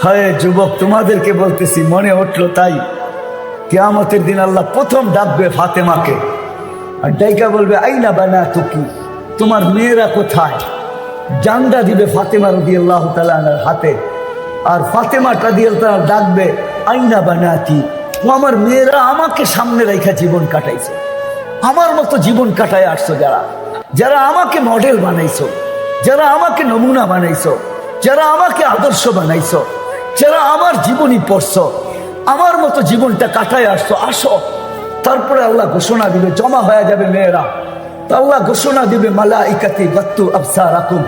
হয় যুবক, তোমাদেরকে বলতেছি, মনে উঠলো তাই কিয়ামতের দিন আল্লাহ প্রথম ডাকবে ফাতেমাকে, আর ডাইকা বলবে আইনা বানাতুকি, তোমার মেয়েরা কোথায়? জান্ডা দিবে ফাতেমা রাদিয়াল্লাহু তাআলা আনহার হাতে, আর ফাতেমা রাদিয়াল্লাহু তাআলা ডাকবে আইনা বানাতি, ও আমার মেয়েরা আমাকে সামনে রেখা জীবন কাটাইছে, আমার মতো জীবন কাটায় আসছো, যারা যারা আমাকে মডেল বানাইছো, যারা আমাকে নমুনা বানাইছো, যারা আমাকে আদর্শ বানাইছো, যারা আমার জীবনী পড়ছো, আমার মতো জীবনটা কাটায় আসছো, আসো। তারপরে আল্লাহ ঘোষণা দিবে, জমা হয়ে যাবে মেয়েরা, তো আল্লাহ ঘোষণা দিবে মালাইকাতি গাত্তু আবসারাকুম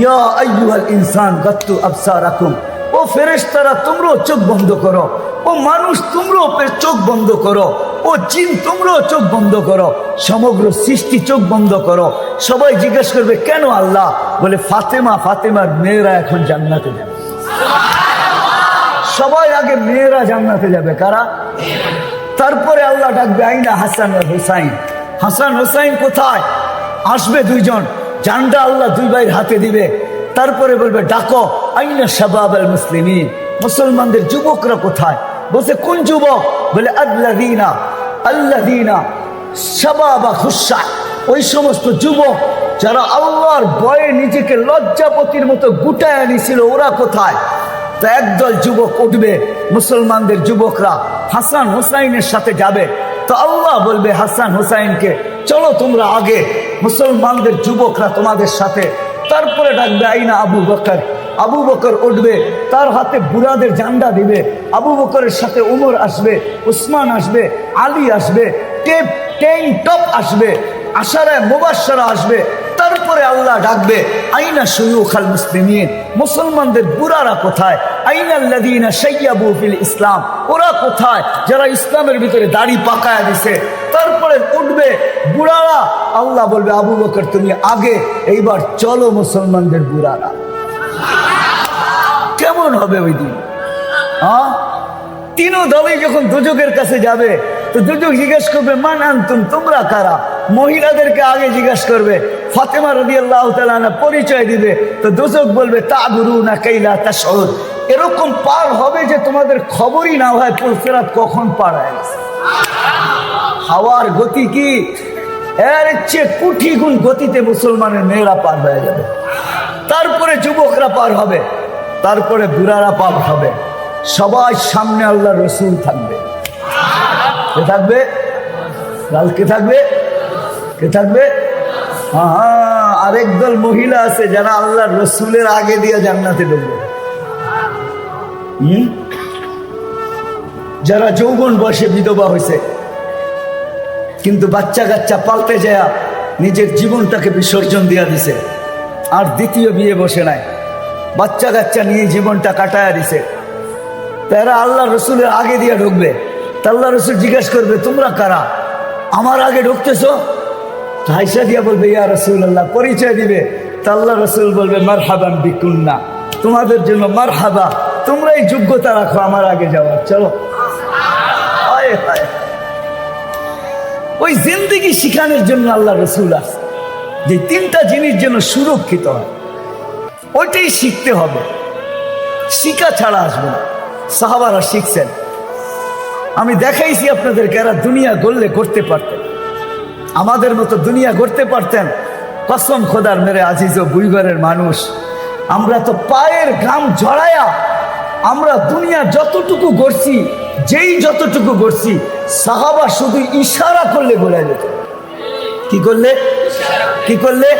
ইয়া আইয়ুহাল ইনসান গাত্তু আবসারাকুম, ও ফেরেশতারা তোমরাও চোখ বন্ধ করো, ও মানুষ তোমরাও চোখ বন্ধ করো, ও জিন তোমরাও চোখ বন্ধ করো, সমগ্র সৃষ্টি চোখ বন্ধ করো। সবাই জিজ্ঞেস করবে কেন আল্লাহ? বলে ফাতেমার মেয়েরা এখন জান্নাতে যাবে। সবাই আগে মেয়েরা জান্নাতে যাবে, কারা? তারপরে আল্লাহ ডাকবে আইনা হাসান আর হুসাইন, হাসান হুসাইন কোথায়? আসবে দুইজন, জান্ডা আল্লাহ দুই ভাইয়ের হাতে দিবে। তারপরে বলবে ডাকো আইনা শাবাব আল মুসলিমিন, মুসলমানদের যুবকরা কোথায়? বলছে কোন যুবক? বলে আল্লাযীনা শাবাবা খুশা, ওই সমস্ত যুবক যারা আল্লাহর ভয়ে নিজেকে লজ্জাপতির মতো গুটায় আনিছিল, ওরা কোথায়? তো একদল যুবক উঠবে, মুসলমানদের যুবকরা হাসান হুসাইনের সাথে যাবে। তো আল্লাহ বলবে হাসান হুসাইনকে চলো তোমরা আগে, মুসলমানদের যুবকরা তোমাদের সাথে। তারপরে ডাকবে আইনা আবু বকর, আবু বকর উঠবে, তার হাতে বুড়াদের জান্ডা দিবে, আবু বকরের সাথে উমর আসবে, উসমান আসবে, আলী আসবে, টপ আসবে, আশারায়ে মুবাশশারা আসবে। তারপরে আল্লাহ ডাকবে আইনা শুয়ুখাল মুসলিমিন, মুসলমানদের বুড়ারা কোথায়? আইনাল্লাযীনা শাইয়াবু ফিল ইসলাম, ওরা কোথায় যারা ইসলামের ভিতরে দাড়ি পাকায়া দিছে? তারপরে উঠবে বুড়ারা, আল্লাহ বলবে আবু বকর তুমি আগে, এইবার চলো মুসলমানদের বুড়ারা। কেমন হবে ওই দিন? তিনও দলই যখন দুজকের কাছে যাবে, তো দুজক জিজ্ঞেস করবে মান আনতুম, তোমরা কারা? মহিলাদেরকে আগে জিজ্ঞেস করবে, ফাতেমা রাদিয়াল্লাহু তাআলা আনহা পরিচয় দিবে, তো দুজক বলবে তা'বুরুনা কাইলা তাশউর, এরকম পার হবে যে তোমাদের খবরই না হয় পুলসিরাত কখন পার হয়ে গেছে। হাওয়ার গতি কি? এর চেয়ে কোটি গুণ গতিতে মুসলমানের মেয়েরা পার হয়ে যাবে। তারপরে যুবকরা পার হবে, তারপরে বুড়ারা পার হবে। সবাই সামনে আল্লাহ রসুল থাকবে। কে থাকবে? কে থাকবে? কে থাকবে? হ্যাঁ, আরেক দল মহিলা আছে যারা আল্লাহ রসুলের আগে দিয়ে জান্নাতে ঢুকবে। যারা যৌবন বয়সে বিধবা হয়েছে, কিন্তু বাচ্চা কাচ্চা পাল্টে যায়, নিজের জীবনটাকে বিসর্জন দিয়া দিছে, আর দ্বিতীয় বিয়ে বসে নাই, বাচ্চা কাচ্চা নিয়ে জীবনটা কাটায়া দিছে, তারা আল্লাহ রসুলের আগে দিয়ে ঢুকবে। তা আল্লাহ রসুল জিজ্ঞেস করবে তোমরা কারা, আমার আগে ঢুকতেছো? হাইসা দিয়া বলবে ইয়া রাসূলুল্লাহ, পরিচয় দিবে। তা আল্লাহ রসুল বলবে মারহাবান বিকুন্না, তোমাদের জন্য মারহাবা, তোমরাই যোগ্যতা রাখো আমার আগে যাওয়ার, চলো। ওই জিন্দেগি শিখানোর জন্য আল্লাহ রসুল আছে, যে তিনটা জিনিস যেন সুরক্ষিত হয়, ওইটাই শিখতে হবে, শিখা ছাড়া আসবে না। সাহাবারা শিখছেন, আমি দেখাইছি আপনাদেরকে, এরা দুনিয়া গড়লে করতে পারতেন, আমাদের মতো দুনিয়া গড়তে পারতেন। কসম খোদার মেরে আজিজ ও বুইগরের মানুষ, আমরা তো পায়ের ঘাম ঝরায়া আমরা দুনিয়া যতটুকু গড়ছি, যেই যতটুকু গড়ছি, সাহাবা শুধু ইশারা করলে গড়া যেত। কি করলে? কি করলে?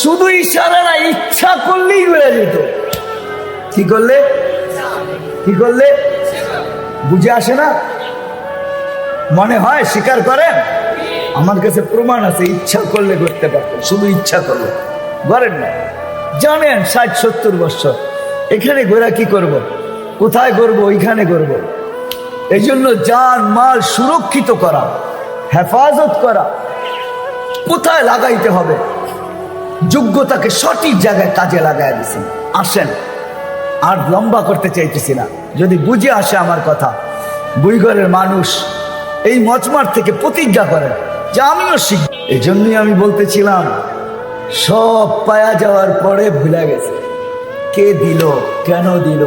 শুধু ইশারা না, ইচ্ছা করলেই গড়া যেত। কি করলে? কি করলে? বুঝে আসে না? মনে হয় স্বীকার করেন? আমার কাছে প্রমাণ আছে, ইচ্ছা করলে করতে পারতেন, শুধু ইচ্ছা করলে করেন না। জানেন 60-70 বছর এখানে ঘোরা কি করব, কোথায় করব, ওইখানে করব। এই জন্য জান মাল সুরক্ষিত করা, হেফাজত করা, কোথায় লাগাইতে হবে, যোগ্যতাকে সঠিক জায়গায় কাজে লাগাই দিচ্ছেন। আসেন, আর লম্বা করতে চাইতেছি না, যদি বুঝে আসে আমার কথা, বুইগরের মানুষ এই মজমার থেকে প্রতিজ্ঞা করেন যে আমিও শিখব। এই জন্যই আমি বলতেছিলাম, সব পায়া যাওয়ার পরে ভুলে গেছে কে দিল, কেন দিল,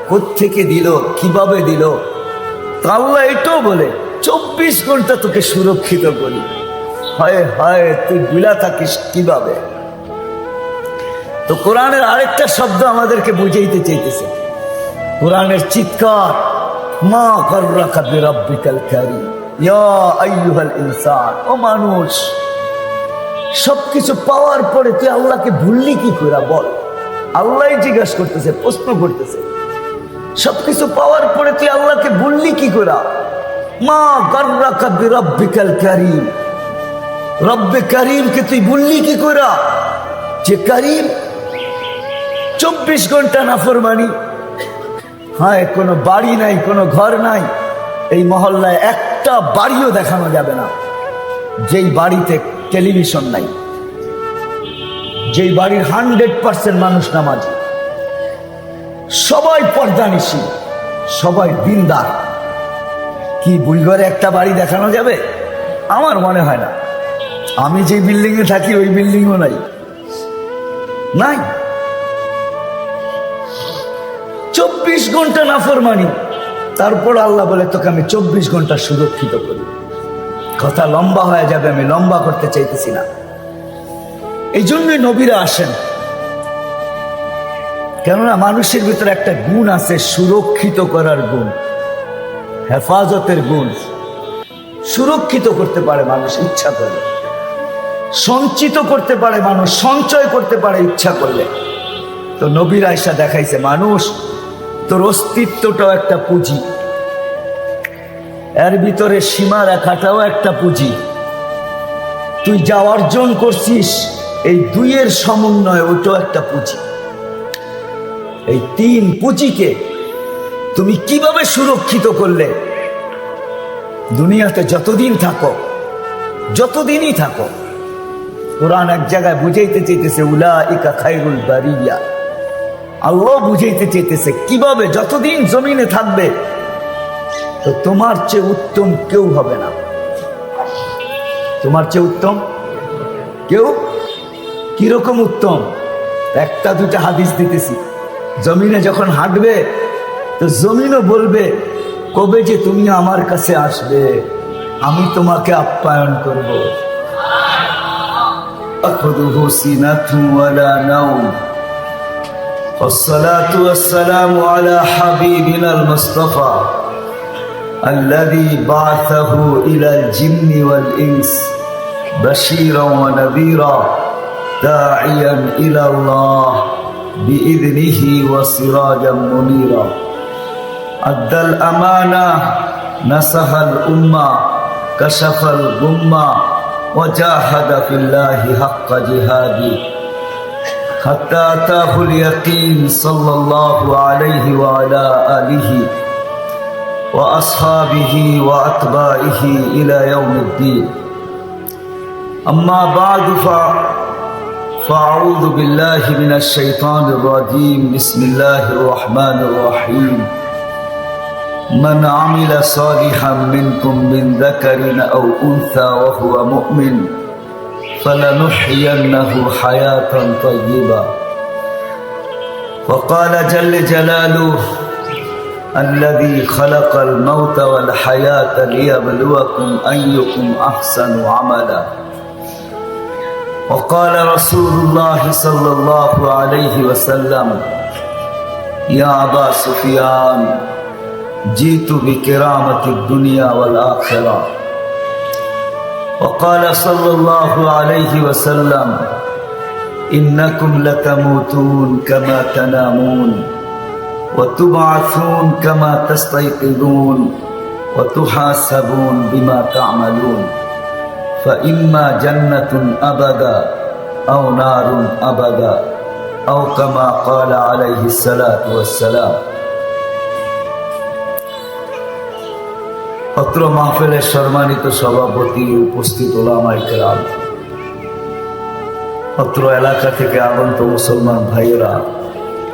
কোত্থেকে দিল, কিভাবে দিল। তো আল্লাহ এটাও বলে 24 ঘন্টা তোকে সুরক্ষিত করি। হায় হায়, তুই বিলা থাকিস কিভাবে। তো কোরআনের আরেকটা শব্দ আমাদেরকে বুঝাইতে চাইতেছে, কোরআনের চিৎকার, মা গররাকা বিরাব্বিকাল কারীম ইয়া আইয়ুহাল ইনসান। ও মানুষ, সবকিছু পাওয়ার পরে তুই আল্লাহকে ভুললি কি করে বল। আল্লাহ জিজ্ঞাসা করতেছে, প্রশ্ন করতেছে, সবকিছু পাওয়ার পরে তুই আল্লাহকে ভুললি কি করে। মা গররাকা বিরাব্বিকাল কারীম, রব্বে কারীমকে তুই ভুললি কি করে, যে কারীম। 24 ঘন্টা নাফরমানি। হ্যাঁ, কোনো বাড়ি নাই, কোনো ঘর নাই, এই মহল্লায় একটা বাড়িও দেখানো যাবে না যেই বাড়িতে টেলিভিশন নাই, যেই বাড়ির 100% মানুষ নামাজি, সবাই পর্দানিশী, সবাই দিনদার। কি বুলগড়ে একটা বাড়ি দেখানো যাবে? আমার মনে হয় না। আমি যে বিল্ডিংয়ে থাকি ওই বিল্ডিংও নাই। 24 ঘন্টা নাফরমানি, তারপর আল্লাহ বলে তোকে আমি 24 ঘন্টা সুরক্ষিত করি। কথা লম্বা হয়ে যাবে, আমি লম্বা করতে চাইতেছি না। এই জন্যই নবীরা আসেন, কেননা মানুষের ভিতরে একটা গুণ আছে, সুরক্ষিত করার গুণ, হেফাজতের গুণ। সুরক্ষিত করতে পারে মানুষ ইচ্ছা করলে, সঞ্চিত করতে পারে মানুষ, সঞ্চয় করতে পারে ইচ্ছা করলে। তো নবীরা আয়েশা দেখাইছে, মানুষ তোর অস্তিত্বটাও একটা পুঁজি, এর ভিতরে সীমা রেখাটাও একটা পুঁজি। তুই যা অর্জন করছিস এই দুইয়ের সমন্বয়, ওটাও একটা পুঁজি। এই 3 পুঁজিকে তুমি কিভাবে সুরক্ষিত করলে, দুনিয়াতে যতদিন থাকো, যতদিনই থাকো। কোরআন এক জায়গায় বুঝাইতে চাইতেছে উলাইকা খায়রুল বারিয়া। আল্লাহ বুঝাইতে চাইতেছে কিভাবে যতদিন জমিনে থাকবে তো তোমার চেয়ে উত্তম কেউ হবে না। তোমার চেয়ে উত্তম কেউ। কিরকম উত্তম? একটা দুটা হাদিস দিতেছি। জমিনে যখন হাঁটবে তো জমিনও বলবে, কবে যে তুমি আমার কাছে আসবে, আমি তোমাকে আপ্যায়ন করব। আখুযুহু সিনাতুন ওয়ালা নাওম। والصلاة والسلام على حبيبنا المصطفى الذي بعثه إلى الجن والإنس بشيرا ونذيرا داعيا إلى الله بإذنه وسراجا منيرا أدى الأمانة نصح الأمة كشف الغمة وجاهد في الله حق جهاده حتى أتاه اليقين صلى الله عليه وعلى آله وأصحابه وأتباعه إلى يوم الدين. أما بعد فأعوذ بالله من الشيطان الرجيم. بسم الله الرحمن الرحيم. من عمل صالحا منكم من ذكر أو أنثى وهو مؤمن فلنحيينه حياة طيبة. وقال جل جلاله الذي خلق الموت والحياة ليبلوكم أيكم أحسن عملا. وقال رسول الله صلى الله عليه وسلم يا أبا سفيان جئت بكرامة الدنيا والآخرة. وقال صلى الله عليه وسلم إنكم لتموتون كما تنامون وتبعثون كما تستيقظون وتحاسبون بما تعملون فإما جنة أبدا أو نار أبدا أو كما قال عليه الصلاة والسلام. অত্র মাহফিলের সম্মানিত সভাপতি, উপস্থিত ওলামায়ে কেরাম, অত্র এলাকা থেকে আগত মুসলমান ভাইয়েরা,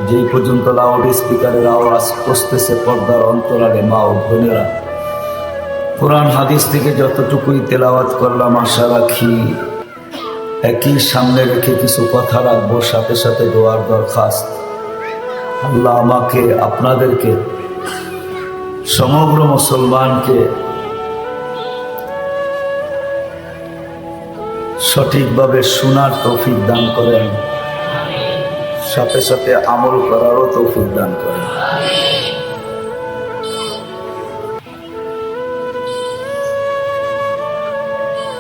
যেই পর্যন্ত লাউড স্পিকারের আওয়াজ পৌঁছতেছে পর্দার অন্তরালে মা ও বোনেরা, কোরআন হাদিস থেকে যতটুকুই তেলাওয়াত করলাম আশা রাখি একই সামনে রেখে কিছু কথা রাখবো, সাথে সাথে দোয়ার দরখাস্ত। আল্লাহ আমাকে, আপনাদেরকে, সমগ্র মুসলমানকে সঠিকভাবে শোনার তৌফিক দান করেন, সাথে সাথে আমল করারও তৌফিক দান করেন।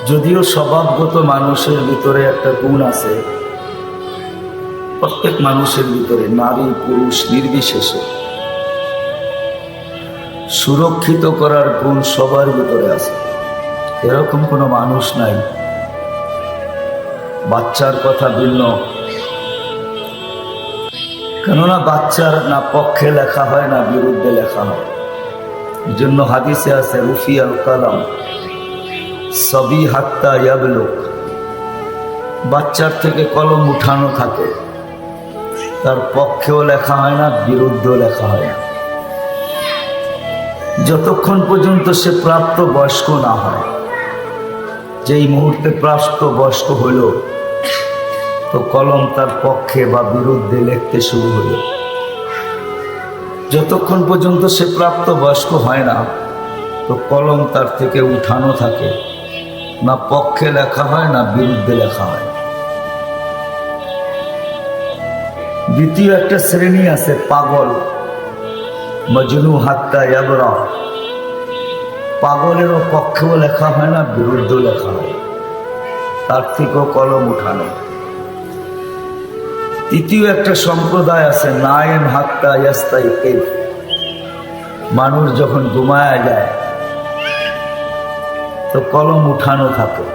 যদিও স্বভাবগত মানুষের ভিতরে একটা গুণ আছে, প্রত্যেক মানুষের ভিতরে, নারী পুরুষ নির্বিশেষে সুরক্ষিত করার গুণ সবার ভিতরে আছে। এরকম কোনো মানুষ নাই। বাচ্চার কথা ভিন্ন, কেননা বাচ্চার না পক্ষে লেখা হয় না বিরুদ্ধে লেখা হয়। এই জন্য হাদিসে আছে রুফি আল কালাম সবি হাত্তা ইয়াবলুক, বাচ্চার থেকে কলম উঠানো থাকে, তার পক্ষেও লেখা হয় না বিরুদ্ধেও লেখা হয় না, যতক্ষণ পর্যন্ত সে প্রাপ্ত বয়স্ক না হয়। যেই মুহূর্তে প্রাপ্ত বয়স্ক হইল তো কলম তার পক্ষে বা বিরুদ্ধে লিখতে শুরু হইল। যতক্ষণ পর্যন্ত সে প্রাপ্ত বয়স্ক হয় না তো কলম তার থেকে উঠানো থাকে, না পক্ষে লেখা হয় না বিরুদ্ধে লেখা হয়। দ্বিতীয় একটা শ্রেণী আছে পাগল, মজনু হাত্তা ইয়াবরা, পাগলেরও পক্ষেও লেখা হয় না বিরুদ্ধেও লেখা হয়, তার থেকেও কলম উঠানো। তৃতীয় একটা সম্প্রদায় আছে নায়েম হাত্তা ইয়াস্তাইকিজ, মানুষ যখন ঘুমায়া যায় তো কলম উঠানো থাকে।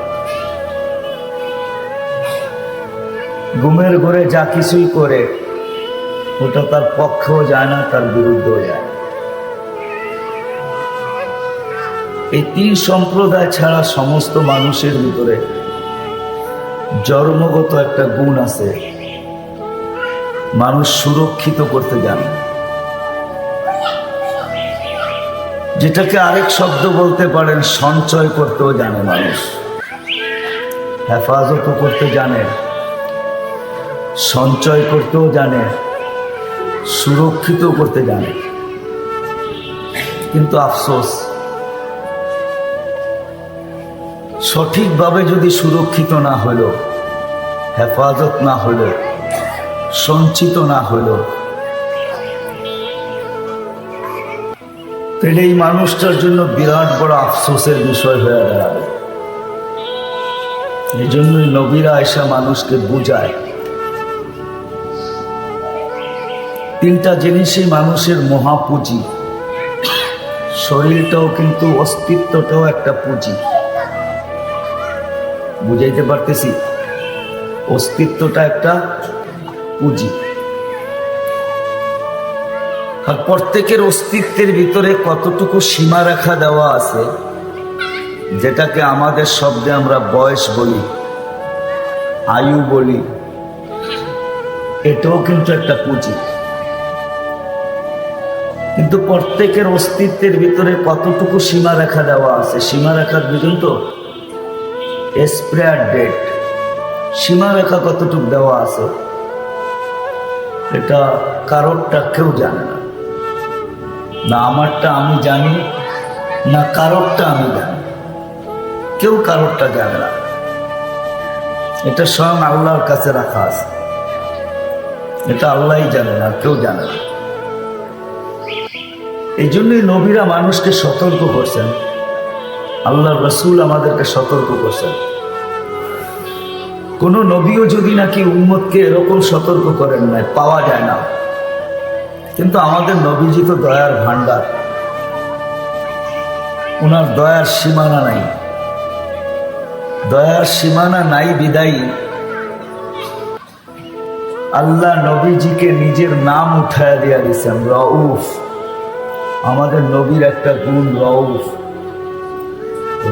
ঘুমের ঘরে যা কিছুই করে ওটা তার পক্ষেও যায় না, তার বিরুদ্ধেও যায়। এই তিন সম্প্রদায় ছাড়া সমস্ত মানুষের ভিতরে জন্মগত একটা গুণ আছে, মানুষ সুরক্ষিত করতে জানে, যেটাকে আরেক শব্দ বলতে পারেন সঞ্চয় করতেও জানে। মানুষ হেফাজত করতে জানে, সঞ্চয় করতেও জানে, সুরক্ষিত করতে জানে। কিন্তু আফসোস, সঠিকভাবে যদি সুরক্ষিত না হইল, হেফাজত না হইল, সঞ্চিত না হইল, তাহলে এই মানুষটার জন্য বিরাট বড় আফসোসের বিষয় হয়ে দাঁড়াবে। এই জন্যই নবীরা এসে মানুষকে বুঝায় তিনটা জিনিসই মানুষের মহাপুঁজি। শরীরটাও কিন্তু, অস্তিত্বটাও একটা পুঁজি। বুঝাইতে পারতেছি? অস্তিত্বটা একটা পুঁজি, আর প্রত্যেকের অস্তিত্বের ভিতরে কতটুকু সীমারেখা দেওয়া আছে, যেটাকে আমাদের শব্দে আমরা বয়স বলি, আয়ু বলি, এটাও কিন্তু একটা পুঁজি। কিন্তু প্রত্যেকের অস্তিত্বের ভিতরে কতটুকু সীমারেখা দেওয়া আছে, সীমারেখার বুঝুন তো, এক্সপায়ার ডেট, সীমারেখা কতটুকু দেওয়া আছে এটা কারোরটা কেউ জানে না। না আমারটা আমি জানি, না কারোরটা আমি জানি, কেউ কারোরটা জানে না। এটা স্বয়ং আল্লাহর কাছে রাখা আছে, এটা আল্লাহই জানে না, কেউ জানে না। এই জন্যই নবীরা মানুষকে সতর্ক করছেন, আল্লাহর রাসূল আমাদেরকে সতর্ক করছেন। কোন নবীও যদি নাকি উম্মতকে এরকম সতর্ক করেন নাই, পাওয়া যায় না। কিন্তু আমাদের নবীজি তো দয়ার ভান্ডার, ওনার দয়ার সীমানা নাই। দয়ার সীমানা নাই বিদায়ী আল্লাহ নবীজিকে নিজের নাম উঠায় দিয়া দিয়েছেন রউফ। আমাদের নবীর একটা গুণ রউফ।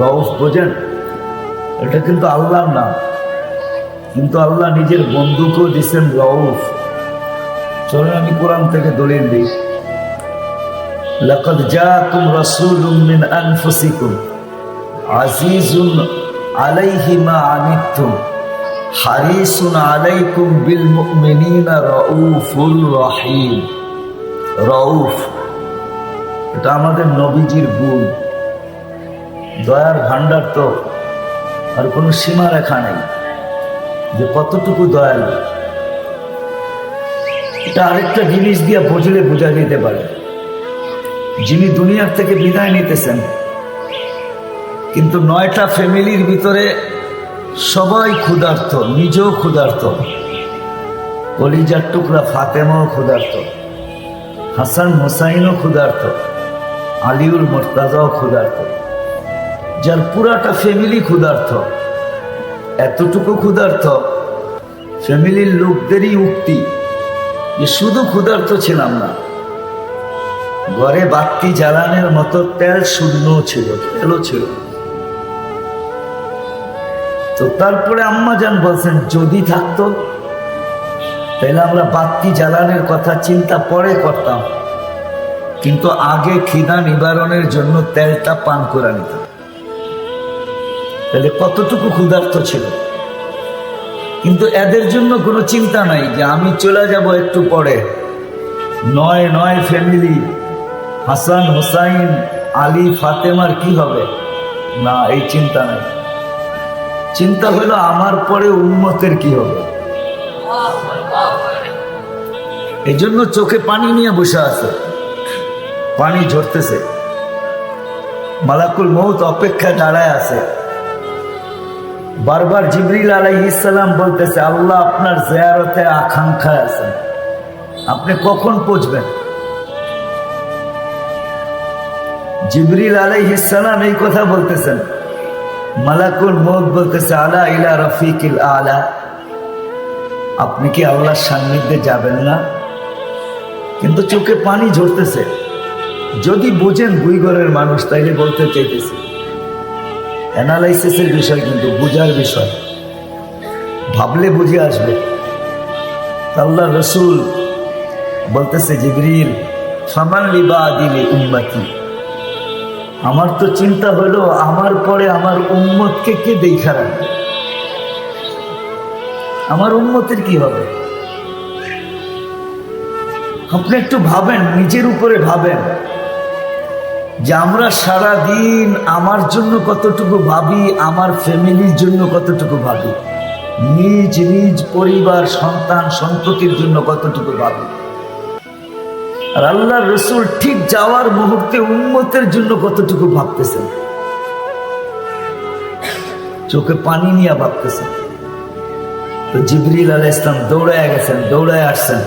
রউফ বোঝেন? এটা কিন্তু আল্লাহর নাম, কিন্তু আল্লাহ নিজের বন্ধুকেও দিচ্ছেন রউফ। চলেন আমি কোরআন থেকে দলিল দিই। লাকাদ জাআকুম রাসূলুম মিন আনফুসিকুম আজিজুন আলাইহি মা আনিতুম হারিসুন আলাইকুম বিল মুমিনিনা রাউফুর রহিম। রউফ, এটা আমাদের নবীজির গুণ। দয়ার ভান্ডার তো আর কোনো সীমা রেখা নেই যে কতটুকু দয়ালু। এটা আরেকটা জিনিস দিয়ে বুঝলে বোঝা যেতে পারে, যিনি দুনিয়ার থেকে বিদায় নিতেছেন কিন্তু 9টা ফ্যামিলির ভিতরে সবাই ক্ষুধার্ত, নিজেও ক্ষুধার্ত, কলিজার টুকরা ফাতেমাও ক্ষুধার্ত, হাসান হোসাইনও ক্ষুধার্ত, আলিউল মুর্তাজাও ক্ষুধার্ত, যার পুরাটা ফ্যামিলি ক্ষুধার্ত। এতটুকু ক্ষুধার্ত, ফ্যামিলির লোকদেরই উক্তি যে শুধু ক্ষুধার্ত ছিলাম না, ঘরে বাতি জ্বালানোর মতো তেল শূন্য ছিল, তেলও ছিল। তো তারপরে আম্মা জান বলছেন যদি থাকতো তাহলে আমরা বাতি জ্বালানোর কথা চিন্তা পরে করতাম, কিন্তু আগে খিদা নিবারণের জন্য তেলটা পান করে নিতাম। তাহলে কতটুকু ক্ষুধার্ত ছিল। কিন্তু এদের জন্য কোনো চিন্তা নাই যে আমি চলে যাব একটু পরে, 9 ফ্যামিলি, হাসান হোসাইন আলী ফাতেমার কি হবে, না এই চিন্তা নাই। চিন্তা হলো আমার পরে উম্মতের কি হবে। এই জন্য চোখে পানি নিয়ে বসে আছে, পানি ঝরতেছে, মালাকুল মউত অপেক্ষায় দাঁড়ায় আছে। বারবার জিবরিল আলাইহিস সালাম বলতেছে আল্লাহ আপনার জিয়ারতে আকাঙ্ক্ষায় আছেন, আপনি কখন পৌঁছবেন। জিবরিল আলাইহিস সালাম এই কথা বলতেছেন, মালাকুল মউত বলতেছে আলা ইলা রফিকিল আলা, আপনি কি আল্লাহর সান্নিধ্যে যাবেন না। কিন্তু চোখে পানি ঝরতেছে। যদি বোঝেন বুইগরের মানুষ তাইলে বলতে চাইতেছে, অ্যানালাইসিসের বিষয় কিন্তু বুঝার বিষয়, ভাবলে বুঝে আসবে। আল্লাহ রসুল বলতেছে জিবরিল ফামান লিবাদি উম্মতি, আমার তো চিন্তা হলো আমার পরে আমার উম্মতকে কে দেখা রাখবে, আমার উম্মতের কি হবে। আপনি একটু ভাবেন, নিজের উপরে ভাবেন যে আমরা সারা দিন আমার জন্য কতটুকু ভাবি, আমার ফ্যামিলির জন্য কতটুকু ভাবি, নিজ নিজ পরিবার সন্তান সন্ততির জন্য কতটুকু ভাবি। আর আল্লাহ রসুল ঠিক যাওয়ার মুহূর্তে উম্মতের জন্য কতটুকু ভাবতেছেন, চোখে পানি নিয়ে ভাবতেছেন। তো জিবরিল আলাইহিস সালাম দৌড়ায় গেছেন, দৌড়ায় আসছেন,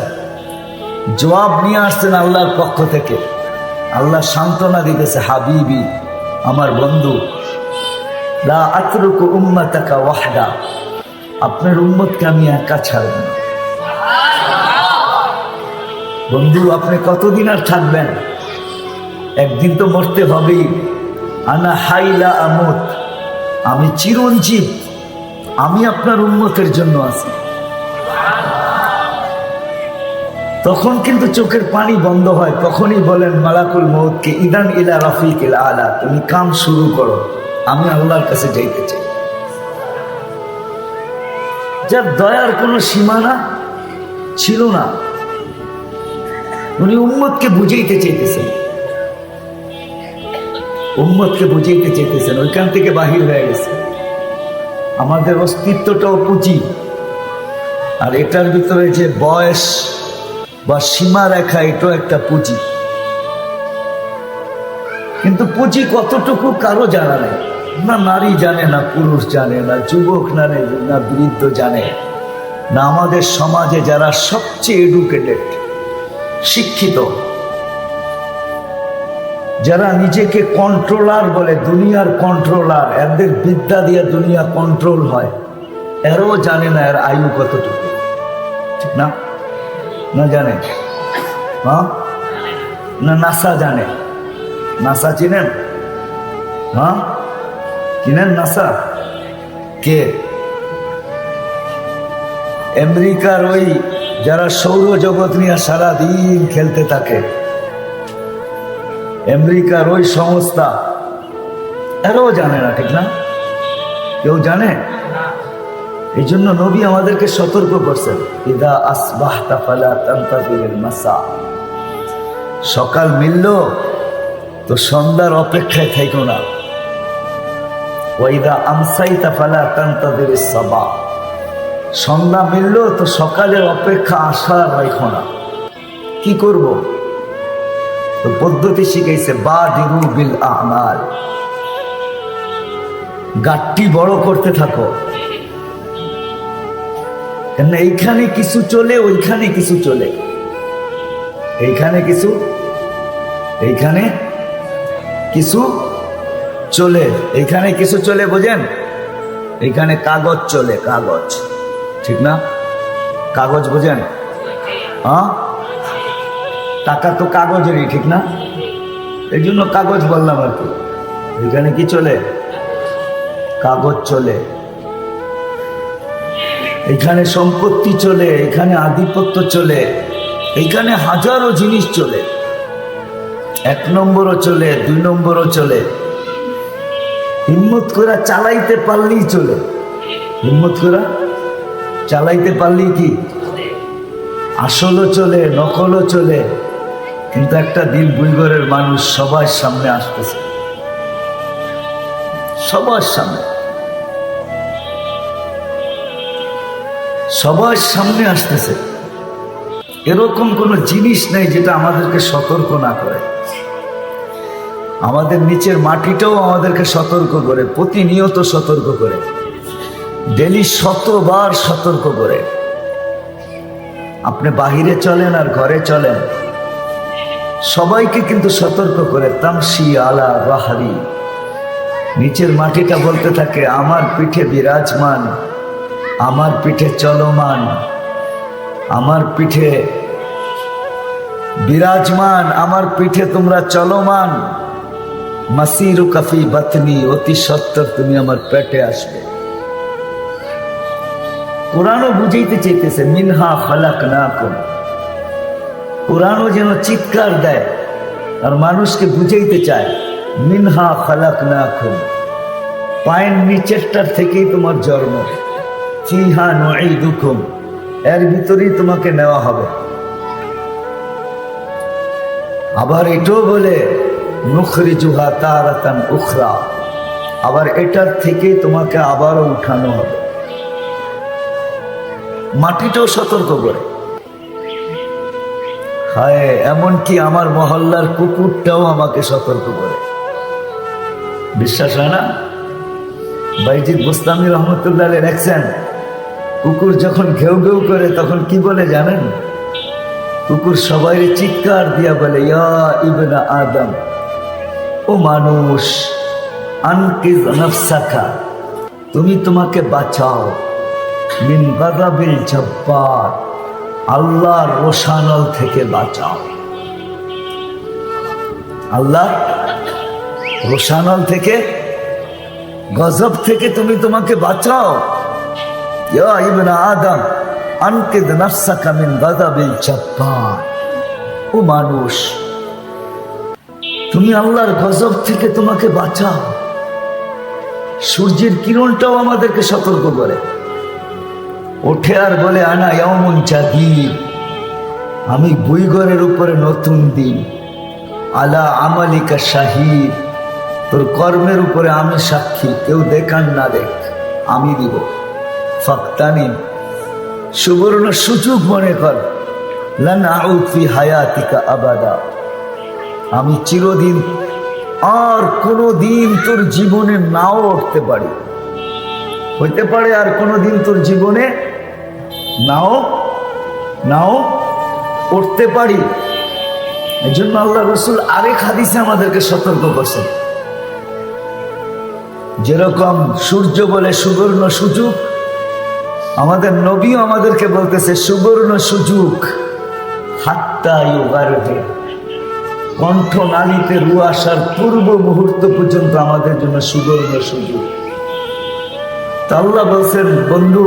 জবাব নিয়ে আসছেন আল্লাহর পক্ষ থেকে। আল্লাহ সান্ত্বনা দিতেছে হাবিবি, আমার বন্ধু, লা আতরুকু উম্মাতাকা ওয়াহদা, আপনার উম্মতকে আমি একা ছাড়ব না। বন্ধু আপনি কতদিন আর থাকবেন, একদিন তো মরতে হবেই। আনা হাইলা আমুত, আমি চিরঞ্জীব, আমি আপনার উম্মতের জন্য আছি। তখন কিন্তু চোখের পানি বন্ধ হয়, তখনই বলেন মালাকুল মউতকে ইদান ইলা রফিকিল আলা, তুমি কাম শুরু করো, আমি আল্লাহর কাছে যাইতে চাই। যার দয়ার কোনো সীমানা ছিল না, উনি উম্মতকে বুঝাইতে চাইতেছেন, উম্মতকে বুঝাইতে চাইতেছেন, ওইখান থেকে বাহির হয়ে গেছে। আমাদের অস্তিত্বটাও পুঁজি, আর এটার ভিতরে যে বয়স বা সীমা রেখা, এটাও একটা পুঁজি। কিন্তু পুঁজি কতটুকু কারো জানা নেই, না নারী জানে, না পুরুষ জানে, না যুবক জানে, না বৃদ্ধ জানে, না আমাদের সমাজে যারা সবচেয়ে এডুকেটেড শিক্ষিত, যারা নিজেকে কন্ট্রোলার বলে, দুনিয়ার কন্ট্রোলার, এদের বিদ্যা দিয়ে দুনিয়া কন্ট্রোল হয়, এরও জানে না এর আয়ু কতটুকু, ঠিক না? না জানে? হ্যাঁ, না নাসা জানে? নাসা চিনেন? হ্যাঁ চিনেন নাসা? কে? আমেরিকার ওই যারা সৌরজগৎ নিয়ে সারাদিন খেলতে থাকে, আমেরিকার ওই সংস্থা, এরাও জানে না, ঠিক না? কেউ জানে? এই জন্য নবী আমাদেরকে সতর্ক করছেন, ইদা আসবাহতা ফালা তানতাযিরিল মাসা, সকাল মিলল তো সন্ধ্যার অপেক্ষায় থেকো না। ওয়াইদা আমসাইতা ফালা তানতাযিরিস সাবা, সন্ধ্যা মিলল তো সকালের অপেক্ষা আশা রাখো না। কি করব? তো পদ্ধতি শিখাইছে বাদিরু বিল আমাল, গাট্টি বড় করতে থাকো। কেন এইখানে কিছু চলে, ওইখানে কিছু চলে, এইখানে কিছু, এইখানে কিছু চলে, এইখানে কিছু চলে, বোঝেন? এইখানে কাগজ চলে, কাগজ, ঠিক না? কাগজ বোঝেন? হ্যাঁ, টাকা তো কাগজেরই, ঠিক না? এই জন্য কাগজ বললাম আর কি। এখানে কি চলে? কাগজ চলে। এখানে সম্পত্তি চলে, এখানে আধিপত্য চলে, এখানে হাজারো জিনিস চলে। 1 নম্বরও চলে, 2 নম্বরও চলে। হিম্মত করে চালাইতে পারলেই চলে, হিম্মত করে চালাইতে পারলেই কি আসলও চলে, নকলও চলে। কিন্তু একটা দিন বুইগরের মানুষ সবার সামনে আসতেছে, সবার সামনে, সবার সামনে আসতেছে। এরকম কোন জিনিস নেই যেটা আমাদেরকে সতর্ক না করে। আমাদের নিচের মাটিটাও আমাদেরকে সতর্ক করে, প্রতিনিয়ত সতর্ক করে, ডেলি 100বার সতর্ক করে। আপনি বাহিরে চলেন আর ঘরে চলেন, সবাইকে কিন্তু সতর্ক করে। তামসি আলা বাহারি, নিচের মাটিটা বলতে থাকে আমার পিঠে বিরাজমান, আমার পিঠে চলমান, আমার পিঠে বিরাজমান, আমার পিঠে তোমরা চলমান। মাসিরু কাফি বাতনি, অতি সত্তর তুমি আমার পেটে আসবে। কোরআনও বুঝাইতে চাইতেছে মিনহা খালাকনাকুম। কোরআনও যেন চিৎকার দেয় আর মানুষকে বুঝাইতে চায় মিনহা খালাকনাকুম, পায়ের নিচেরটার থেকেই তোমার জন্ম। ফিহা নুঈদুকুম, এর ভিতরেই তোমাকে নেওয়া হবে। আবার এটাও বলে নুখরিজুহা তারাতান উখরা, আবার এটার থেকে তোমাকে আবারও উঠানো হবে। মাটিটাও সতর্ক করে। হায়, এমনকি আমার মহল্লার কুকুরটাও আমাকে সতর্ক করে। বিশ্বাস হয় না? বাইজিদ বুস্তামি রহমতুল্লাহ দেখছেন, কুকুর যখন ঘেউ ঘেউ করে তখন কি বলে জানেন? কুকুর সবাই চিৎকার দিয়া বলে ইয়া ইবনা আদম, ও মানুষ, আনকিজ নাফসাকা, তুমি তোমাকে বাঁচাও, মিন গাযাবিল জব্বার, আল্লাহর রোশানল থেকে বাঁচাও। আল্লাহ রোশানল থেকে, গজব থেকে তুমি তোমাকে বাঁচাও। ইয়া ইবনা আদম আনকিদ নাফসাকা মিন গাযাবিল জব্বার, ও মানুষ, তুমি আল্লাহর গজব থেকে তোমাকে বাঁচাও। সূর্যের কিরণটাও আমাদেরকে সতর্ক করে। ওঠে আর বলে আনা ইয়াউমুন জাদীদ, আমি বুইগরের উপরে নতুন দিন। আলা আমালিকা শাহীদ, তোর কর্মের উপরে আমি সাক্ষী, কেউ দেখান না দেখ, আমি দিব। ফাক্তানিম, সুবর্ণ সুযোগ মনে কর। লান আউদ ফি হায়াতিকা আবাদা, আমি চিরদিন আর কোনো দিন তোর জীবনে নাও উঠতে পারি, হইতে পারে আর কোনো দিন তোর জীবনে নাও উঠতে পারি। এই জন্য আল্লাহ রসুল আরেক হাদিসে আমাদেরকে সতর্ক করছেন। যেরকম সূর্য বলে সুবর্ণ সুযোগ, আমাদের নবীও আমাদেরকে বলতেছে সুবর্ণ সুযোগ। হাত্তা ইউগারবে, কণ্ঠ নালীতে রু আসার পূর্ব মুহূর্ত পর্যন্ত আমাদের জন্য সুবর্ণ সুযোগ। তা আল্লাহ বলছেন, বন্ধু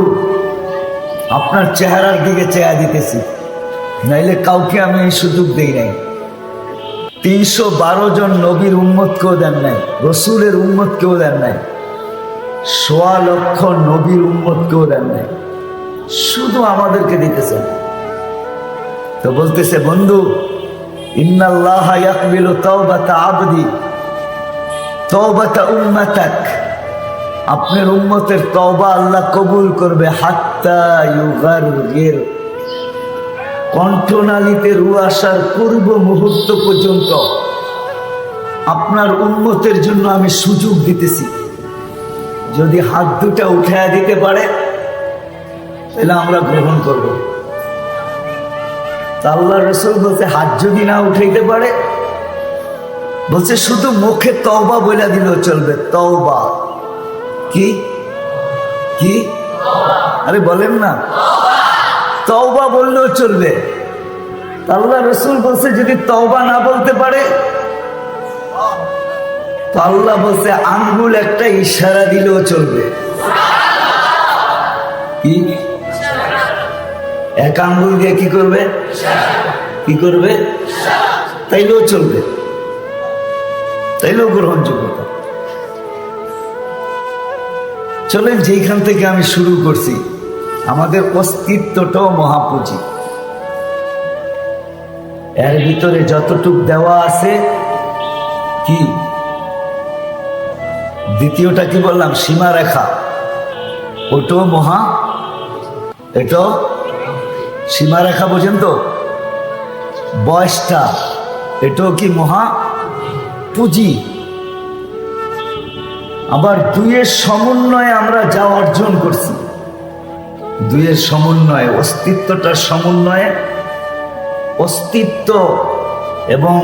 আপনার চেহারার দিকে চেয়া দিতেছি, নাইলে কাউকে আমি এই সুযোগ দেই নাই। 312 জন নবীর উম্মতকেও দেন নাই, রসুলের উম্মতকেও দেন নাই, 1.25 লক্ষ নবীর উম্মতকেও দেন নাই, শুধু আমাদেরকে দিতেছেন। তো বলতেছে, বন্ধু ইন্নাল্লাহা ইয়াকবিলু তাওবাতা আবদি তাওবাতা উম্মাতাক, আপনার উম্মতের তওবা আল্লাহ কবুল করবে হাত্তা ইউগারগির, কণ্ঠনালীতে রু আসার পূর্ব মুহূর্ত পর্যন্ত আপনার উম্মতের জন্য আমি সুযোগ দিতেছি। যদি হাত দুটা উঠায়া দিতে পারে তাহলে আমরা গ্রহণ করব। আল্লাহ রাসূল বলছে হাত যদি না উঠাইতে পারে, বলছে শুধু মুখে তওবা বলে দিলেও চলবে। তওবা কি কি? আরে বলেন না, তওবা বললেও চলবে। আল্লাহ রাসূল বলছে যদি তওবা না বলতে পারে, তো আল্লাহ বলছে আঙ্গুল একটা ইশারা দিলেও চলবে। কি? এক আঙ্গুল দিয়ে কি করবে? কি করবে? তাইলেও চলবে, তাইলেও গ্রহণযোগ্যতা। চলেন যেখান থেকে আমি শুরু করছি, আমাদের অস্তিত্বটাও মহাপুঁজি। এর ভিতরে যতটুক দেওয়া আছে কি, দ্বিতীয়টা কি বললাম? সীমারেখা, ওটাও মহা, এটাও সীমারেখা, বোঝেন তো? বয়সটা, এটাও কি মহা পুঁজি। আবার দুইয়ের সমন্বয়ে আমরা যা অর্জন করছি, দুইয়ের সমন্বয়ে, অস্তিত্বটার সমন্বয়ে, অস্তিত্ব এবং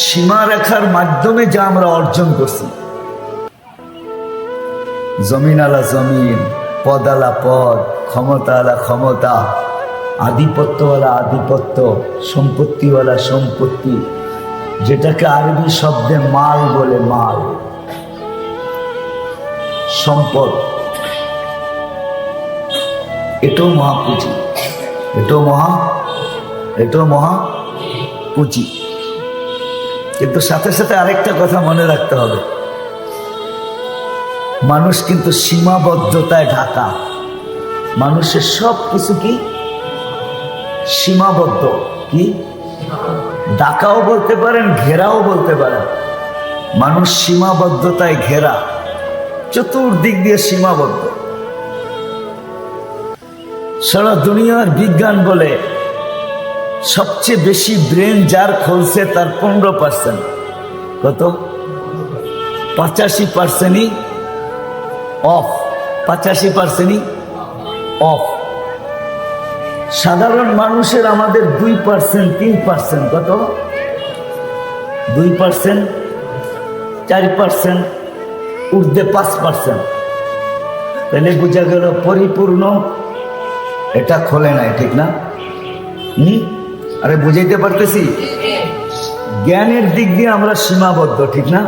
সীমারেখার মাধ্যমে যা আমরা অর্জন করছি, জমিন আলা জমিন, পদ আলা পদ, ক্ষমতা আলা ক্ষমতা, আধিপত্যওয়ালা আধিপত্য, সম্পত্তিওয়ালা সম্পত্তি, যেটাকে আরবি শব্দে মাল বলে, মাল, সম্পদ, এটাও মহাপুঁজি, এটাও মহা পুঁজি। কিন্তু সাথে সাথে আরেকটা কথা মনে রাখতে হবে, মানুষ কিন্তু সীমাবদ্ধতায় ঢাকা। মানুষের সব কিছু কি সীমাবদ্ধ, কি ঢাকাও বলতে পারেন, ঘেরাও বলতে পারেন। মানুষ সীমাবদ্ধতায় ঘেরা, চতুর্দিক দিয়ে সীমাবদ্ধ। সারা দুনিয়ার বিজ্ঞান বলে সবচেয়ে বেশি ব্রেন যার খুলছে তার 15%, কত? 85%ই অফ, 85%ই অফ। সাধারণ মানুষের আমাদের 2%, 3%, কত? 2%, 4%, ঊর্ধ্বে 5%। তাহলে বোঝা গেল পরিপূর্ণ এটা খোলে নাই, ঠিক না? আরে বুঝাইতে পারতেছি? জ্ঞানের দিক দিয়ে আমরা সীমাবদ্ধ, ঠিক না?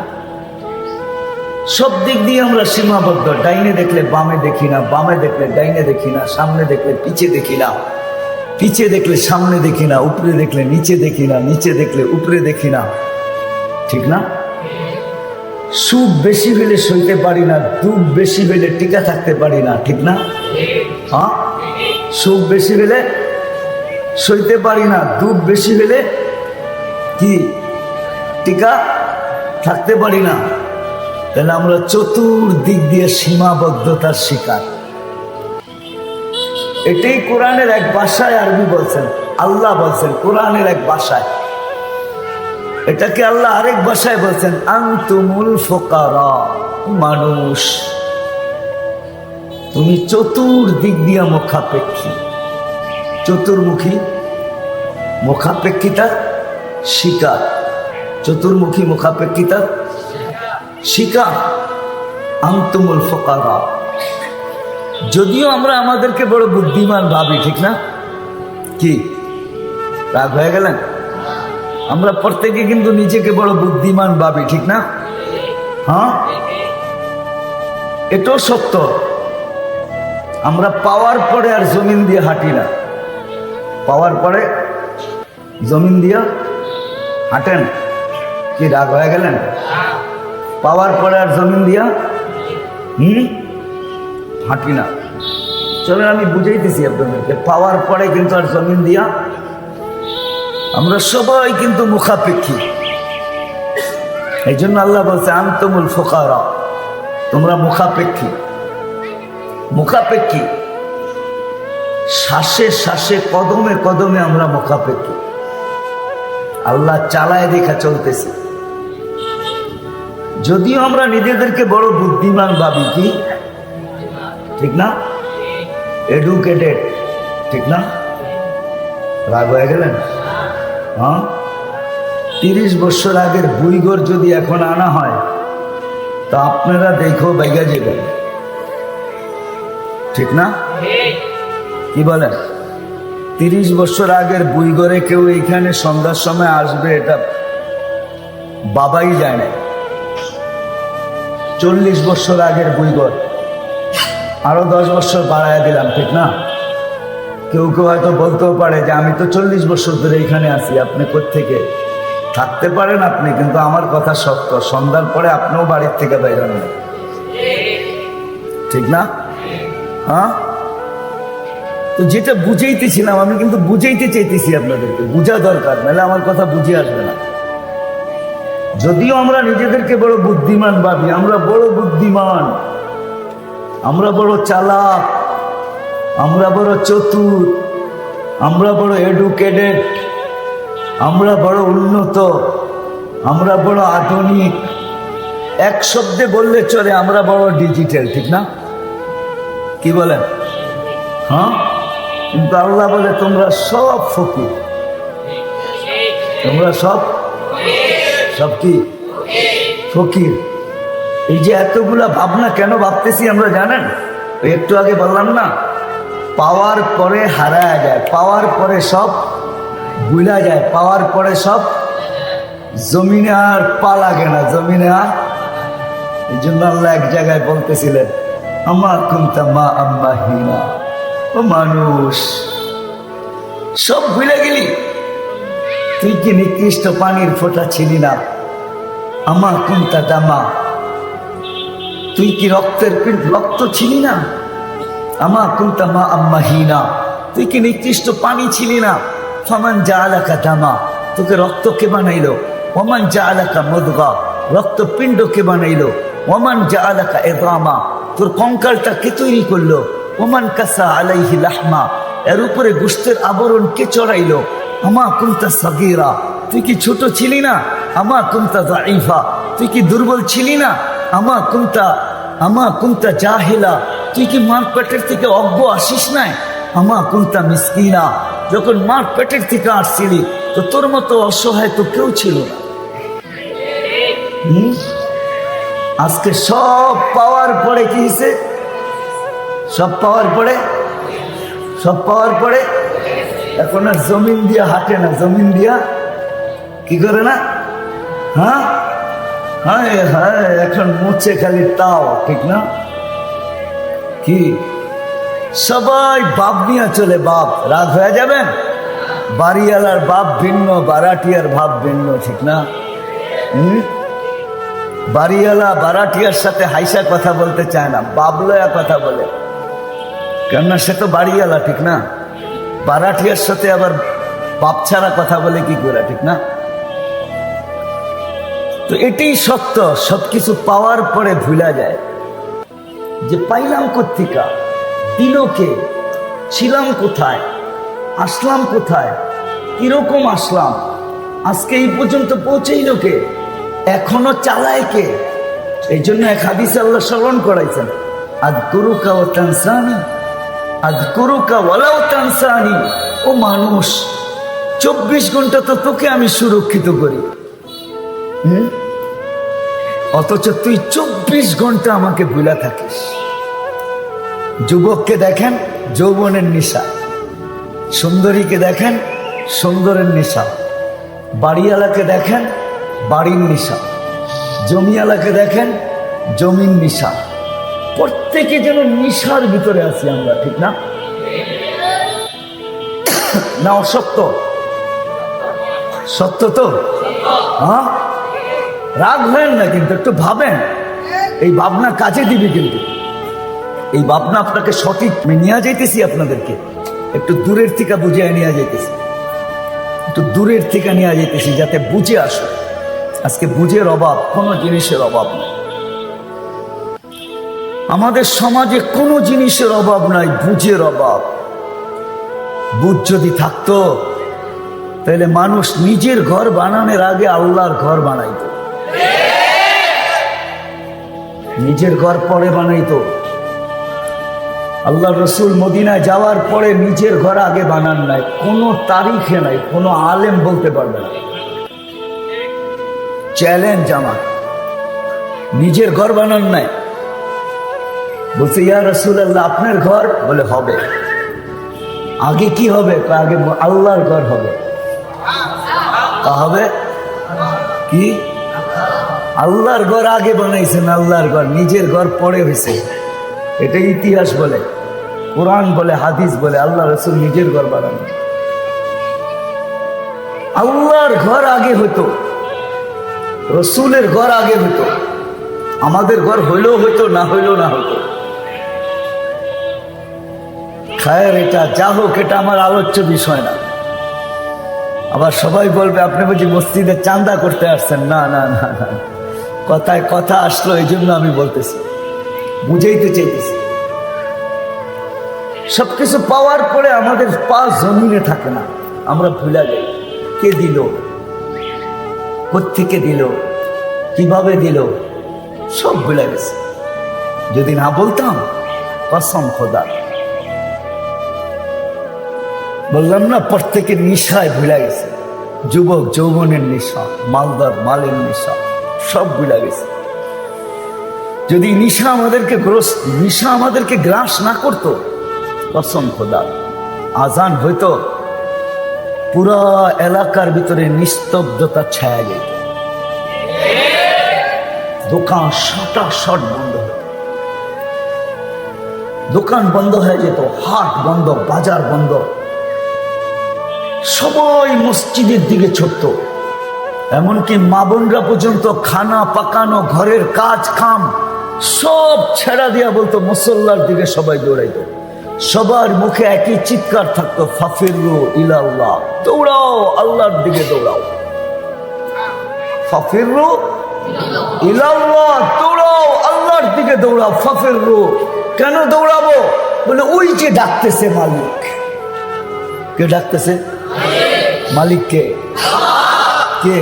সব দিক দিয়ে আমরা সীমাবদ্ধ। ডাইনে দেখলে বামে দেখি না, বামে দেখলে ডাইনে দেখি না, সামনে দেখলে পিছে দেখি না, পিছে দেখলে সামনে দেখি না, উপরে দেখলে নিচে দেখি না, নিচে দেখলে উপরে দেখি না, ঠিক না? সুখ বেশি হলে সইতে পারি না, দুঃখ বেশি হলে টিকা থাকতে পারি না, ঠিক না? হ্যাঁ, সুখ বেশি হলে সইতে পারি না, দুঃখ বেশি হলে কি টিকা থাকতে পারি না। তাহলে আমরা চতুর্দিক দিয়ে সীমাবদ্ধতার শিকার। এটাই কোরআনের এক ভাষায় আরবি বলছেন, আল্লাহ বলছেন কোরআনের এক ভাষায়। এটাকে আল্লাহ আরেক ভাষায় বলছেন আনতুমুল ফুকারা। মানুষ তুমি চতুর্দিক দিয়ে মুখাপেক্ষী, চতুর্মুখী, মুখাপেক্ষিতা শিকার, চতুর্মুখী মুখাপেক্ষিতা শিকার। আনতুমুল ফুকারা। যদিও আমরা আমাদেরকে বড় বুদ্ধিমান ভাবি, ঠিক না? কি রাগ হয়ে গেলেন? আমরা প্রত্যেকে কিন্তু নিজেকে বড় বুদ্ধিমান ভাবি, ঠিক না? হ্যাঁ, এটাও সত্য। আমরা পাওয়ার পরে আর জমিন দিয়ে হাঁটি না। পাওয়ার পরে জমিন দিয়ে হাঁটেন? কি রাগ হয়ে গেলেন? পাওয়ার পরে আর জমিন দিয়া হাঁটি না। চলেন আমি বুঝাইতেছি আপনাদেরকে। পাওয়ার পরে কিন্তু আর জমিন দিয়া আমরা সবাই কিন্তু মুখাপেক্ষী। এই জন্য আল্লাহ বলছে আনতুমুল ফুকারা, তোমরা মুখাপেক্ষী। মুখাপেক্ষী, শ্বাসে শ্বাসে কদমে কদমে আমরা মুখাপেক্ষী। আল্লাহ চালায় দেখা চলতেছে। যদিও আমরা নিজেদেরকে বড় বুদ্ধিমান ভাবি, কি ঠিক না? এডুকেটেড, ঠিক না? রাগ হয়ে গেলেন? হ্যাঁ, 30 বছর আগের বুইগর যদি এখন আনা হয় তা আপনারা দেখো বাইগা যাবেন, ঠিক না? কি বলেন? 30 বছর আগের বুইগরে কেউ এইখানে সন্ধ্যার সময় আসবে এটা বাবাই জানে। 40 বছর আগের বুইগর, আরো 10 বছর বাড়ায় দিলাম, ঠিক না? কেউ কেউ হয়তো বলতেও পারে যে আমি তো 40 বছর ধরে এখানে আছি, আপনি কোত্থেকে? থাকতে পারেন আপনি, কিন্তু আমার কথা সত্য, সন্ধ্যার পরে আপনিও বাড়ির থেকে বাইরে হন, ঠিক না? হ্যাঁ, তো যেটা বুঝাইতেছিলাম আমি, কিন্তু বুঝাইতে চাইতেছি আপনাদেরকে, বুঝা দরকার, নাহলে আমার কথা বুঝে আসবে না। যদিও আমরা নিজেদেরকে বড় বুদ্ধিমান ভাবি, আমরা বড় বুদ্ধিমান, আমরা বড় চালাক, আমরা বড় চতুর, আমরা বড় এডুকেটেড, আমরা বড় উন্নত, আমরা বড় আধুনিক, এক শব্দে বললে চলে আমরা বড় ডিজিটাল, ঠিক না? কি বলেন? হ্যাঁ, কিন্তু আল্লাহ বলে তোমরা সব ফকির, তোমরা সব সব কি ফকির। এই যে এতগুলা ভাবনা কেন ভাবতেছি আমরা জানেন? একটু আগে বললাম না, পাওয়ার পরে হারায় যায়, পাওয়ার পরে সব ভুলা যায়, পাওয়ার পরে সব জমিনে আর পা লাগে না, জমিনে আর। এই জন্য আল্লাহ এক জায়গায় বলতেছিলেন আমা কুনতা মা আম্মা হিনা, ও মানুষ সব ভুলে গেলি, তুই কি নিকৃষ্ট পানির ফোঁটা ছিলি না? আমা কুনতা দামা, তুই কি রক্তের রক্ত ছিলি না? আমা কুনতা মা আম্মা হিনা, তুই কি নিকৃষ্ট পানি ছিলি না? ফামান জাআলাকা দামা, তোকে রক্ত কে বানাইলো? ওমান জাআলাকা মুদগা, রক্তপিণ্ড কে বানাইলো? ওমান জাআলাকা ইদামা, তোর কঙ্কালটা কে তৈরি করলো? ওমান কাসা আলাইহি লাহমা, এর উপরে গোশতের আবরণ কে চড়াইলো? আমা কুনতা সাগীরা, তুই কি ছোট ছিলি না? আমা কুনতা যায়ীফা, তুই কি দুর্বল ছিলি না? আমা কুনতা জাহিলা, তুই কি মার পেটের থেকে অজ্ঞ আসিস নাই? আমা কুনতা মিসকিনা, যখন মার পেটের থেকে আসছিলি তো তোর মতো অসহায় তো কেউ ছিল না। আজকে সব পাওয়ার পরে কি হয়েছে? সব পাওয়ার পরে, সব পাওয়ার পরে এখন আর জমিন দিয়া হাঁটে না, জমিন দিয়া কি করে না? হ্যাঁ, হ্যাঁ হ্যাঁ, এখন মুছে খালি তাও, ঠিক না? কি সবাই বাপ নিয়ে চলে, বাপ। রাগ হয়ে যাবেন? বাড়িওয়ালার বাপ ভিন্ন, বারাটিয়ার ভাব ভিন্ন, ঠিক না? বাড়িওয়ালা বারাটিয়ার সাথে হাইসা কথা বলতে চায় না, বাপ লয়া কথা বলে, কেননা সে তো বাড়িওয়ালা, ঠিক না? বারাটিয়ার সাথে আবার বাপ ছাড়া কথা বলে কি করে, ঠিক না? তো এটাই সত্য, সবকিছু পাওয়ার পরে ভুলা যায় যে পাইলাম কোত্থেকা, দিল কে, ছিলাম কোথায়, আসলাম কোথায়, কিরকম আসলাম, আজকে এই পর্যন্ত পৌঁছেইল কে, এখনো চালায় কে? এই জন্য এক হাদিসে আল্লাহ স্মরণ করাইছেন, আযকুরুকা ওয়া তানসানি, আযকুরুকা ওয়ালাউ তানসানি। ও মানুষ, 24 ঘন্টা তো তোকে আমি সুরক্ষিত করি, অথচ তুই 24 ঘন্টা আমাকে ভুলা থাকিস। যুবককে দেখেন যৌবনের নেশা, সুন্দরীকে দেখেন সুন্দরের নেশা, বাড়িওয়ালাকে দেখেন বাড়ির নেশা, জমিওয়ালাকে দেখেন জমির নেশা। প্রত্যেকে যেন নেশার ভিতরে আছি আমরা, ঠিক না? না অসত্য? সত্য তো? হ্যাঁ, রাগ হয় না, কিন্তু একটু ভাবেন, এই ভাবনা কাজে দিবে, কিন্তু এই ভাবনা আপনাকে সঠিক নিয়ে যাইতেছি, আপনাদেরকে একটু দূরের থেকে বুঝিয়ে নিয়ে যাইতেছি। একটু দূরের থেকে নিয়ে যেতেছি যাতে বুঝে আসো। আজকে বুঝের অভাব, কোনো জিনিসের অভাব নাই আমাদের সমাজে, কোনো জিনিসের অভাব নাই, বুঝের অভাব। বুঝ যদি থাকতো তাহলে মানুষ নিজের ঘর বানানোর আগে আল্লাহর ঘর বানাইতো, নিজের ঘর পরে বানাইতো। আল্লাহ রসুল মদিনায় যাওয়ার পরে নিজের ঘর আগে বানান নাই, কোনো তারিখে নাই, কোনো আলেম বলতে পারবে না। চ্যালেঞ্জ আমার, নিজের ঘর বানান নাই। বলছে ইয়া রাসূলুল্লাহ আপনার ঘর? বলে হবে। আগে কি হবে? আগে আল্লাহর ঘর হবে। তা হবে কি? আল্লাহর ঘর আগে বানাইছেন, আল্লাহর ঘর, নিজের ঘর পরে হয়েছে। এটা ইতিহাস বলে, কোরআন বলে, হাদিস বলে, আল্লাহ রসুল নিজের ঘর বানানো। আল্লাহর ঘর আগে হতো, রসুলের ঘর আগে হতো। আমাদের ঘর হইলেও হইতো, না হইলেও না হতো। খায়ের এটা যা হোক, এটা আমার আলোচ্য বিষয় না। আবার সবাই বলবে আপনি বুঝি মসজিদে চাঁদা করতে আসছেন। না না না না, কথায় কথা আসলো, এই জন্য আমি বলতেছি, বুঝাইতে চাইতেছি। সবকিছু পাওয়ার পরে আমাদের পা জমিনে থাকে না, আমরা ভুলে যাই কে দিল, কোত্থেকে দিল, কিভাবে দিল, সব ভুলে গেছে। যদি না বলতাম, কসম খোদা, বললাম না প্রত্যেকের নেশায় ভুলে গেছে। যুবক যৌবনের নেশা, মালদার মালের নেশা, সব ভুলে গেছে। যদি নেশা আমাদেরকে গ্রাস না করতো, কসম খোদা, আজান হইতো, পুরা এলাকার ভিতরে নিস্তব্ধতা ছায়া যেত, দোকান শট বন্ধ হতো, দোকান বন্ধ হয়ে যেত, হাট বন্ধ, বাজার বন্ধ, সবাই মসজিদের দিকে ছুটত। এমনকি মা বোনরা পর্যন্ত খানা পাকানো, ঘরের কাজ কাম সব ছেড়া দিয়া বলতো মুসল্লার দিকে সবাই দৌড়াইতো। সবার মুখে একই চিৎকার থাকতো, ফাফিরু ইলাল্লাহ, দৌড়াও আল্লাহর দিকে দৌড়াও, ফাফিরু ইলাল্লাহ, দৌড়াও আল্লাহর দিকে দৌড়াও, ফাফিরু। কেন দৌড়াবো? বলে ওই যে ডাকতেছে মালিক। কে ডাকতেছে? মালিককে। কে?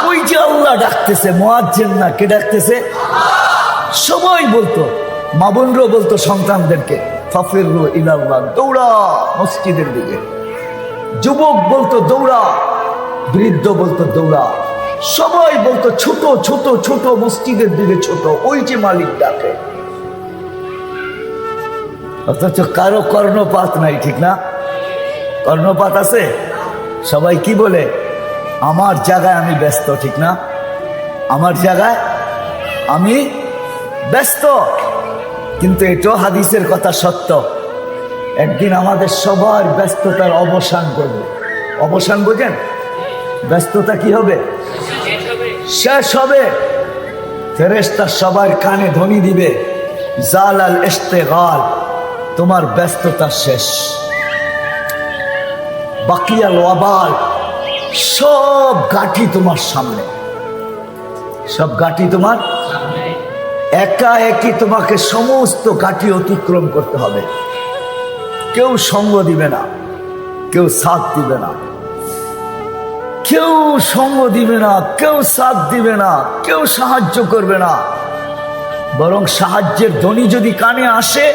ওই যে আল্লাহ ডাকতেছে, মুয়াজ্জিন না, কে ডাকতেছে? সবাই বলতো, মা বোনরাও বলতো সন্তানদেরকে, ফাফিরু ইলাল্লাহ, দৌড়া মসজিদের দিকে। যুবক বলতো দৌড়া, বৃদ্ধ বলতো দৌড়া, সবাই বলতো ছোট ছোট ছোট মসজিদের দিকে ছোট, ওই যে মালিক ডাকে। অথচ কারো কর্ণপাত নাই, ঠিক না? কর্ণপাত আছে? সবাই কি বলে? আমার জায়গায় আমি ব্যস্ত, ঠিক না? আমার জায়গায় আমি ব্যস্ত। কিন্তু এটাও হাদিসের কথা সত্য, একদিন আমাদের সবার ব্যস্ততার অবসান করবে। অবসান বোঝেন? ব্যস্ততা কি হবে? শেষ হবে। ফেরেশতা সবার কানে ধ্বনি দিবে, জালাল ইশতিগাল, তোমার ব্যস্ততা শেষ। বাকিয়াল ওয়াবাল, সব গাঠি তোমার সামনে, সব গাঠি তোমার একা একই, তোমাকে সমস্ত গাঠি অতিক্রম করতে হবে। কেউ সঙ্গ দিবে না, কেউ সাথ দিবে না, কেউ সঙ্গ দিবে না, কেউ সাথ দিবে না, কেউ সাহায্য করবে না। বরং সাহায্যের ধ্বনি যদি কানে আসে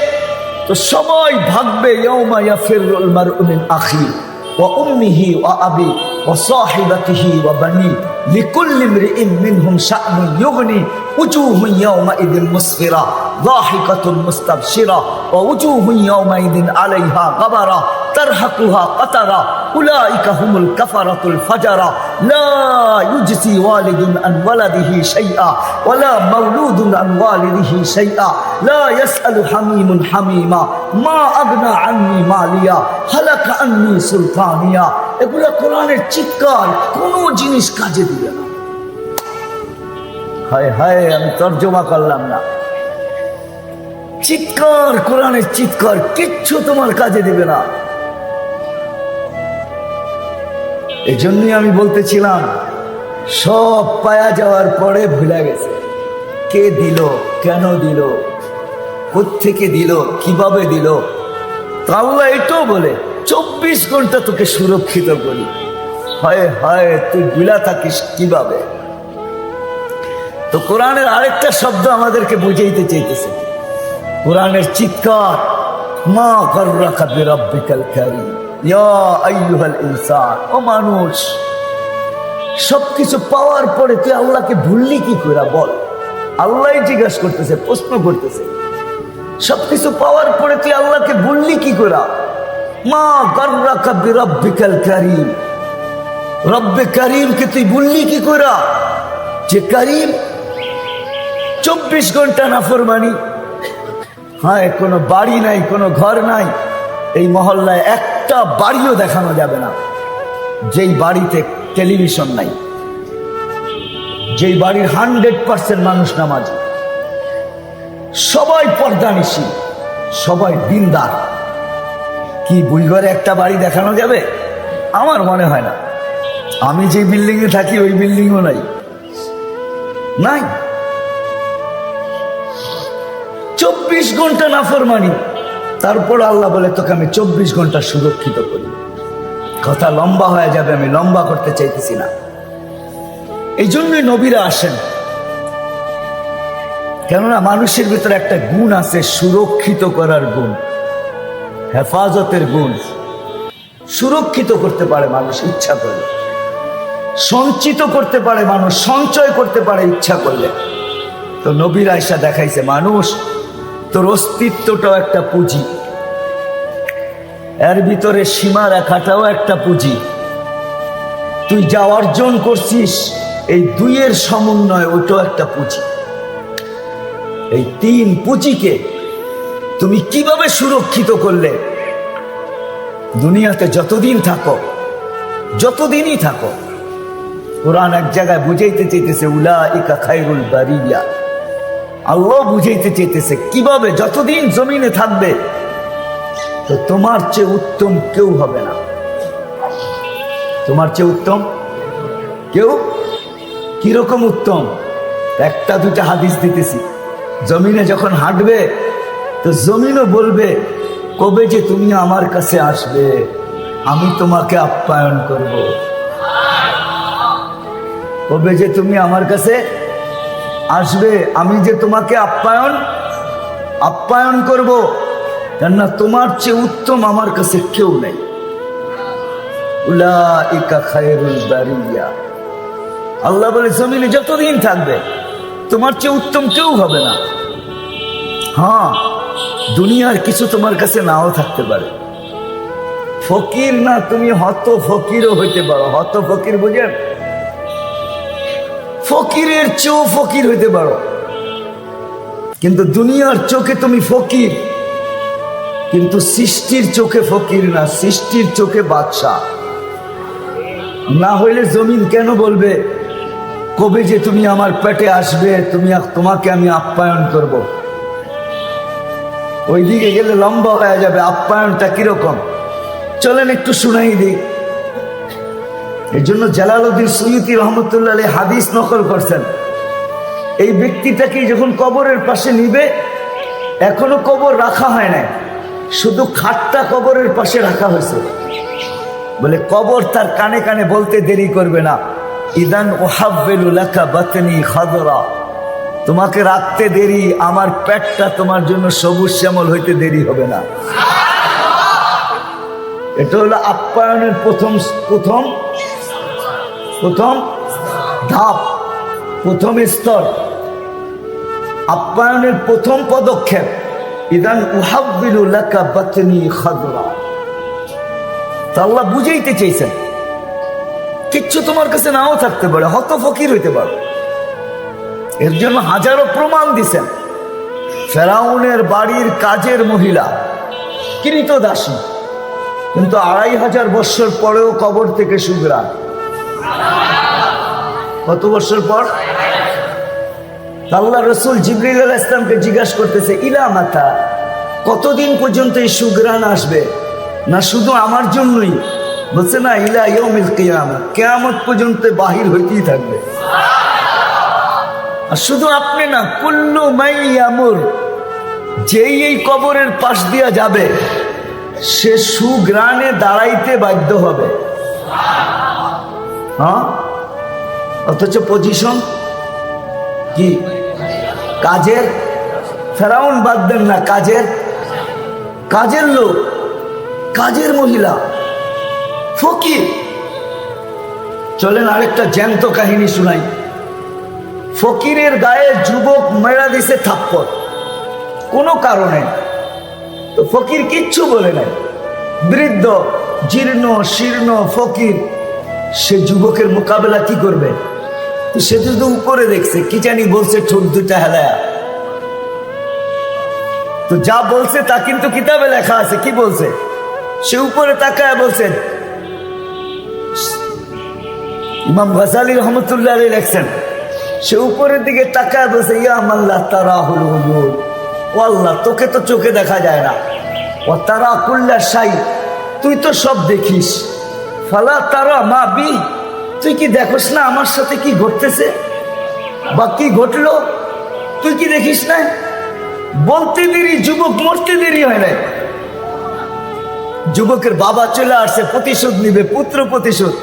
তো সবাই ভাববে, ইয়াউমা ইয়াফিরুল মারউ মিন আখি ওয়া উম্মিহি ওয়া আবি ওয়া সাহিবাতিহি ওয়া বানি লিকুল্লি ইমরিইন মিনহুম শা'নুন ইউগনি উজুহুন ইয়াউমাইযিন মুসফিরা যাহিকাতুন মুস্তাবশিরা ওয়া উজুহুন ইয়াউমাইযিন আলাইহা গাবারা তারহাকুহা কাতারা উলাইকা হুমুল কাফারাতুল ফাজারা লা ইউজসি ওয়ালিদুন আন ওয়ালাদিহি শাইআ ওয়ালা মাওলুদুন আন ওয়ালিদিহি শাইআ লা ইয়াসআলু হামিমুন হামিমা মা আগনা আন্নি মালিয়া হালাকা আন্নি সুলতানিয়া। এগুলা কোরআনের চিৎকার, কোনো জিনিস কাজে দিবে না। হায় হায়, আমি তর্জমা করলাম না। চিৎকার, কোরআনের চিৎকার, কিচ্ছু তোমার কাজে দিবে না। এই জন্যই আমি বলতেছিলাম, সব পায়া যাওয়ার পরে ভুলে গেছে কে দিল, কেন দিল, কোত্থেকে দিল, কিভাবে দিল। তো আল্লাহ এটাও বলে 24 ঘন্টা তোকে সুরক্ষিত করি। হায় হায়, তুই ভুলা থাকিস কিভাবে। তো কোরআনের আরেকটা শব্দ আমাদেরকে বুঝাইতে চাইতেছে, কোরআনের চিৎকার, মা গররাকা বিরাব্বিকাল কারীম ইয়া আইয়ুহাল ইনসান। ও মানুষ, সবকিছু পাওয়ার পরে তুই আল্লাহকে ভুললি কি করে বল। আল্লাহ জিজ্ঞাসা করতেছে, প্রশ্ন করতেছে, সবকিছু পাওয়ার পরে তুই আল্লাহকে ভুললি কি করে। মা গররাকা বিরাব্বিকাল কারীম, রব্বে কারীমকে তুই ভুললি কি করে, যে কারীম 24 ঘন্টা নাফরমানি। হ্যাঁ, কোনো বাড়ি নাই, কোনো ঘর নাই, এই মহল্লায় একটা বাড়িও দেখানো যাবে না যেই বাড়িতে টেলিভিশন নাই, যেই বাড়ির 100% মানুষ নামাজি, সবাই পর্দানিশী, সবাই দিনদার। কি বুইঘরে একটা বাড়ি দেখানো যাবে? আমার মনে হয় না। আমি যে বিল্ডিংয়ে থাকি ওই বিল্ডিংও নাই, নাই। 24 ঘন্টা নাফরমানি, তারপর আল্লাহ বলে তোকে আমি 24 ঘন্টা সুরক্ষিত করি। কথা লম্বা হয়ে যাবে, আমি লম্বা করতে চাইতেছি না। এই জন্যই নবীরা আসেন, কেননা মানুষের ভিতরে একটা গুণ আছে, সুরক্ষিত করার গুণ, হেফাজতের গুণ। সুরক্ষিত করতে পারে মানুষ ইচ্ছা করলে, সঞ্চিত করতে পারে মানুষ, সঞ্চয় করতে পারে ইচ্ছা করলে। তো নবীরা এসে দেখাইছে, মানুষ তোর অস্তিত্বটাও একটা পুঁজি, এর ভিতরে সীমা রেখাটাও একটা পুঁজি। তুই যা অর্জন করছিস এই দুইয়ের সমন্বয়, ওটাও একটা পুঁজি। এই 3 পুঁজিকে তুমি কিভাবে সুরক্ষিত করলে, দুনিয়াতে যতদিন থাকো, যতদিনই থাকো। কোরআন এক জায়গায় বুঝাইতে চাইতেছে উলাইকা খায়রুল বারিয়া। আল্লাহ বুঝাইতে চাইতেছে কিভাবে যতদিন জমিনে থাকবে তো তোমার চেয়ে উত্তম কেউ হবে না। তোমার চেয়ে উত্তম কেউ। কিরকম উত্তম? একটা দুটা হাদিস দিতেছি। জমিনে যখন হাঁটবে তো জমিনও বলবে, কবে যে তুমি আমার কাছে আসবে, আমি তোমাকে আপ্যায়ন করব। কবে যে তুমি আমার কাছে আসবে, আমি যে তোমাকে আপ্যায়ন করব। কেননা তোমার চেয়ে উত্তম আমার কাছে কেউ নেই। উলাইকা খায়রুল বারিয়া। আল্লাহ বলে জমিনে যতদিন থাকবে তোমার চেয়ে উত্তম কেউ হবে না। হ্যাঁ, দুনিয়ার কিছু তোমার কাছে নাও থাকতে পারে। ফকির না, তুমি হত ফকিরও হইতে পারো। হত ফকির বুঝেন? ফকিরের চেয়েও ফকির হইতে পারো, কিন্তু দুনিয়ার চোখে তুমি ফকির, কিন্তু সৃষ্টির চোখে ফকির না, সৃষ্টির চোখে বাদশা। না হইলে জমিন কেন বলবে কবে যে তুমি আমার পেটে আসবে, তোমাকে আমি আপ্যায়ন করব। ওইদিকে গেলে লম্বা হয়ে যাবে। আপ্যায়নটা কিরকম চলেন একটু শুনাই দিই। এই জন্য জালালউদ্দিন সুয়ুতি রহমতুল্লাহ আলাইহি হাদিস নকল করছেন, এই ব্যক্তিটাকে যখন কবরের পাশে নিবে, এখনো কবর রাখা হয় না, শুধু খাটটা কবরের পাশে রাখা হয়েছে। বলে কবর তার কানে কানে বলতে দেরি করবে না, ইদান উহাব্বিলু লাকা বাতনি খাদরা, তোমাকে রাখতে দেরি, আমার পেটটা তোমার জন্য সবুজ শ্যামল হইতে দেরি হবে না। এটা হলো আপ্যায়নের প্রথম ধাপ, প্রথম স্তর, আপ্যায়নের প্রথম পদক্ষেপ। ইদান উহাব্বিলু লাকা বাতনি খাদরা। তা আল্লাহ বুঝাইতে চেয়েছেন কিচ্ছু তোমার কাছে নাও থাকতে পারে, হত ফকির হইতে পারো। এর জন্য হাজারো প্রমাণ দিছেন। ফেরাউনের বাড়ির কাজের মহিলা, কৃতদাসী, কিন্তু 2500 বছর পরেও কবর থেকে সুগ্রাণ। কত বছর পর? আল্লাহ রসুল জিবরিল আলাইহিস সালামকে জিজ্ঞাসা করতেছে, ইলা মাতা, কতদিন পর্যন্ত এই সুগ্রাণ আসবে? না শুধু আমার জন্যই, বলছে না, ইলা ইয়াউমিল কিয়ামত, কিয়ামত পর্যন্ত বাহির হইতেই থাকবে। আর শুধু আপনি না, কুল্লু মাই ইয়ামুর, যেই এই কবরের পাশ দিয়া যাবে সে সুগ্রাণে দাঁড়াইতে বাধ্য হবে। হ্যাঁ, অথচ পজিশন কি? কাজের। ফেরাউন বাদ দেন না, কাজের লোক, কাজের মহিলা, ফকির। চলেন আরেকটা জ্যান্ত কাহিনী শুনাই। ফকিরের গায়ে যুবক মেরা দিছে থাপ্পড়, কোনো কারণে। তো ফকির কিচ্ছু বলে নাই। বৃদ্ধ, জীর্ণ শীর্ণ ফকির, সে যুবকের মোকাবেলা কি করবে? তো সে যদি উপরে দেখছে, কি জানি বলছে ঠোঁট দুটা হেলায়া। তো যা বলছে তা কিন্তু কিতাবে লেখা আছে। কি বলছে? সে উপরে তাকায় বলছে, ইমাম গাজালি রহমতুল্লাহ আলাইহি লেখছেন, সে উপরের দিকে তাকায় বলছে, ইয়া মাল্লাহ তারাহুল হুজুর, ও আল্লাহ, তোকে তো চোখে দেখা যায় না। ও তারা কুল্লা শাই, তুই তো সব দেখিস। ফালা তারা মা বি, তুই কি দেখোস না আমার সাথে কি ঘটতেছে বা কি ঘটলো? তুই কি দেখিস না? বলতে দেরি, যুবক মরতে দেরি হয় না। যুবকের বাবা চলে আসছে, প্রতিশোধ নিবে, পুত্র প্রতিশোধ।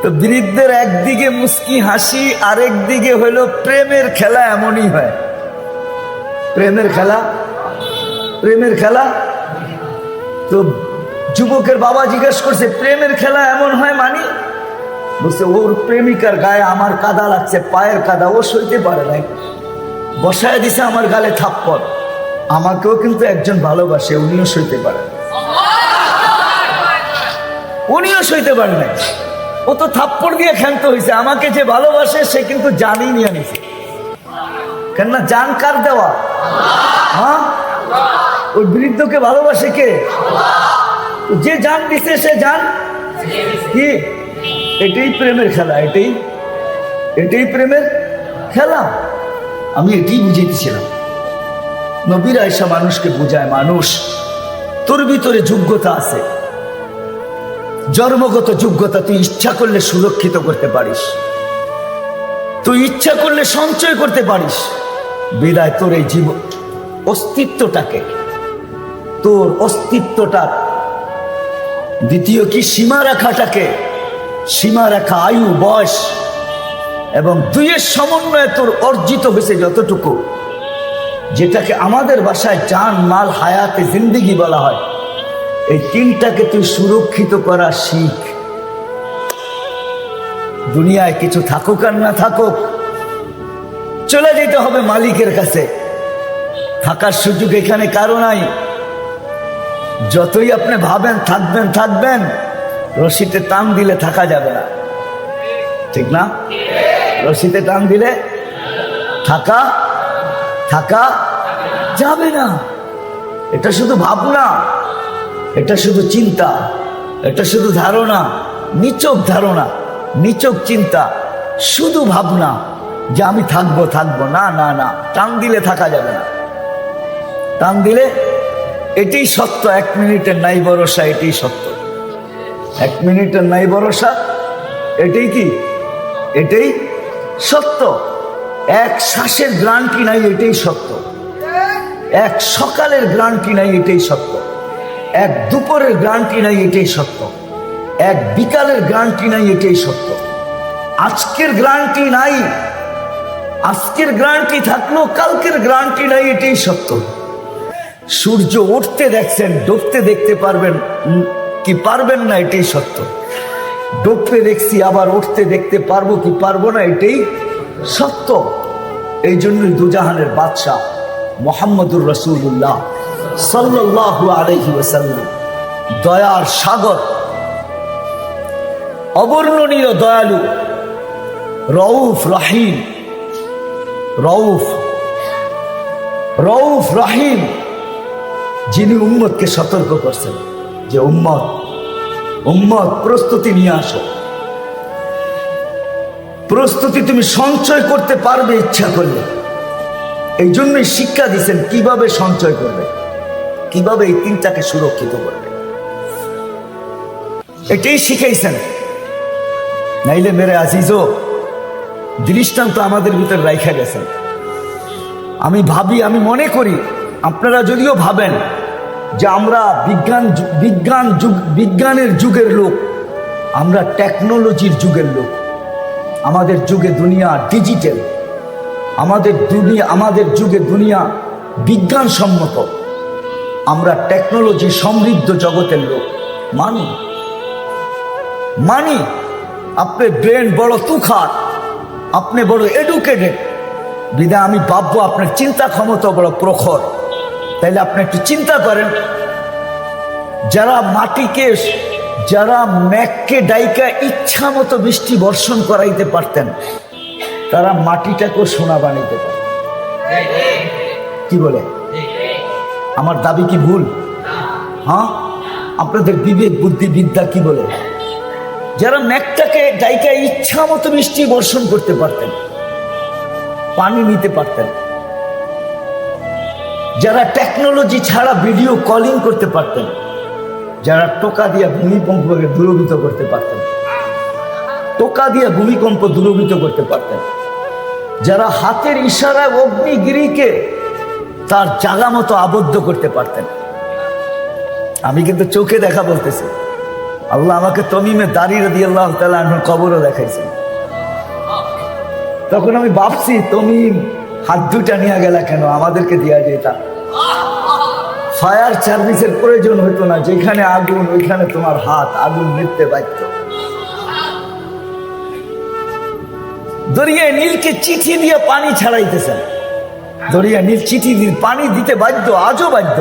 তো বৃদ্ধের একদিকে মুস্কি হাসি, আরেক দিকে হইল প্রেমের খেলা। এমনই হয় প্রেমের খেলা। তো যুবকের বাবা জিজ্ঞেস করছে, প্রেমের খেলা এমন হয় মানি? বলছে, ওর প্রেমিকার গায়ে আমার কাদা লাগছে, পায়ের কাদা, ও সইতে পারে নাই, বসায় দিছে আমার গালে থাপ্পড়। আমাকেও কিন্তু একজন ভালোবাসে, উনিও সইতে পারে, উনিও সইতে পারে নাই। ও তো থাপ্পড় দিয়ে ক্ষান্ত হয়েছে। আমাকে যে ভালোবাসে সে কিন্তু জানই নিয়ে নিছে। কেননা জান কার দেওয়া? হ্যাঁ, ওই বৃদ্ধকে ভালোবাসে কে? যে জান দিছে সে জান কি? এটাই প্রেমের খেলা, এটাই প্রেমের খেলা। আমি এটাই বুঝাইতেছিলাম। নবীরা এসব মানুষকে বুঝায়, মানুষ তোর ভিতরে যোগ্যতা আছে, জন্মগত যোগ্যতা। তুই ইচ্ছা করলে সুরক্ষিত করতে পারিস, তুই ইচ্ছা করলে সঞ্চয় করতে পারিস। বিদায় তোর এই জীবন অস্তিত্বটাকে, তোর অস্তিত্বটা, দ্বিতীয় কি সীমা রেখাটাকে, সীমা রেখা, আয়ু, বয়স এবং দুইয়ের সমন্বয়ে তোর অর্জিত হয়েছে যতটুকু, যেটাকে আমাদের ভাষায় জান, মাল, হায়াতে জিন্দিগি বলা হয়, এই তিনটাকে তুই সুরক্ষিত করা শিখ। দুনিয়ায় কিছু থাকুক আর না থাকুক, চলে যেতে হবে মালিকের কাছে। থাকার সুযোগ এখানে কারো নাই। যতই আপনি ভাবেন থাকবেন, রশিতে টান দিলে থাকা যাবে না, ঠিক না? রশিতে টান দিলে থাকা যাবে না। এটা শুধু ভাবনা, এটা শুধু চিন্তা, এটা শুধু ধারণা, নিছক ধারণা, নিছক চিন্তা, শুধু ভাবনা যে আমি থাকবো। না না না, টান দিলে থাকা যাবে না। টান দিলে, এটাই সত্য। 1 মিনিটের নাই ভরসা, এটাই সত্য। 1 মিনিটের নাই ভরসা, এটাই কি? এটাই সত্য। এক শ্বাসের গ্রান্টি নাই, এটাই সত্য। এক সকালের গ্রান্টি নাই, এটাই সত্য। এক দুপুরের গ্রান্টি নাই, এটাই সত্য। এক বিকালের গ্রান্টি নাই, এটাই সত্য। আজকের গ্রান্টি নাই, আজকের গ্রান্টি থাকলো, কালকের গ্রান্টি নাই, এটাই সত্য। সূর্য উঠতে দেখছেন, ডুবতে দেখতে পারবেন কি পারবেন না, এটাই সত্য। ডুবতে দেখছি, আবার উঠতে দেখতে পারবো কি পারবো না, এটাই সত্য। এই জন্যই দুজাহানের বাদশাহ মুহাম্মদুর রাসূলুল্লাহ সাল্লাল্লাহু আলাইহি ওয়াসাল্লাম, দয়ার সাগর, অবর্ণনীয় দয়ালু, রউফ রহিম, রউফ রহিম, যিনি উম্মতকে সতর্ক করছেন যে উম্মত প্রস্তুতি নিয়ে আসো। প্রস্তুতি তুমি সঞ্চয় করতে পারবে ইচ্ছা করলে। এই জন্যই শিক্ষা দিচ্ছেন কিভাবে সঞ্চয় করবে, কিভাবে এই তিনটাকে সুরক্ষিত করবে। এটাই শিখাইছেন। নাইলে মেরে আজিজও দৃষ্টান্ত আমাদের ভিতর রাইখা গেছেন। আমি ভাবি, আমি মনে করি, আপনারা যদিও ভাবেন যে আমরা বিজ্ঞানের যুগের লোক, আমরা টেকনোলজির যুগের লোক। আমাদের যুগে দুনিয়া ডিজিটাল, আমাদের যুগে দুনিয়া বিজ্ঞানসম্মত, আমরা টেকনোলজি সমৃদ্ধ জগতের লোক। মানি আপনার ব্রেন বড় তুখার, আপনি বড় এডুকেটেড, বিধায় আমি ভাববো আপনার চিন্তা ক্ষমতা বড় প্রখর। তাইলে আপনি একটু চিন্তা করেন, যারা ম্যাককে ডাইকা ইচ্ছা মতো বৃষ্টি বর্ষণ করাইতে পারতেন, তারা মাটিটাকেও সোনা বানাইতে পারে। কি বলে? আমার দাবি কি ভুল? হ্যাঁ, আপনাদের বিবেক বুদ্ধি বিদ্যা কি বলে? যারা ম্যাকটাকে ডাইকা ইচ্ছা মতো বৃষ্টি বর্ষণ করতে পারতেন, পানি নিতে পারতেন, যারা টেকনোলজি ছাড়া ভিডিও কলিং করতে পারতেন, যারা টোকা দিয়ে ভূমিকম্পকে দূরীভূত করতে পারতেন, যারা হাতের ইশারায় অগ্নিগিরিকে তার জায়গা মতো আবদ্ধ করতে পারতেন। আমি কিন্তু চোখে দেখা বলতেছি, আল্লাহ আমাকে তমিমে দাঁড়িয়ে রাদিয়াল্লাহু তাআলা আনহুর কবরও দেখাইছেন। তখন আমি ভাবছি, তমিম হাত দুটা নিয়ে গেলা কেন? আমাদেরকে দিয়া যেটা ফায়ার সার্ভিসের প্রয়োজন হইতো না, যেখানে আগুন ওইখানে তোমার হাত আগুন নিতে বাধ্য। দরিয়া নীলকে চিঠি দিয়ে পানি ছাড়াইতেছেন, দরিয়া নীল চিঠি দিয়ে পানি দিতে বাধ্য, আজও বাধ্য,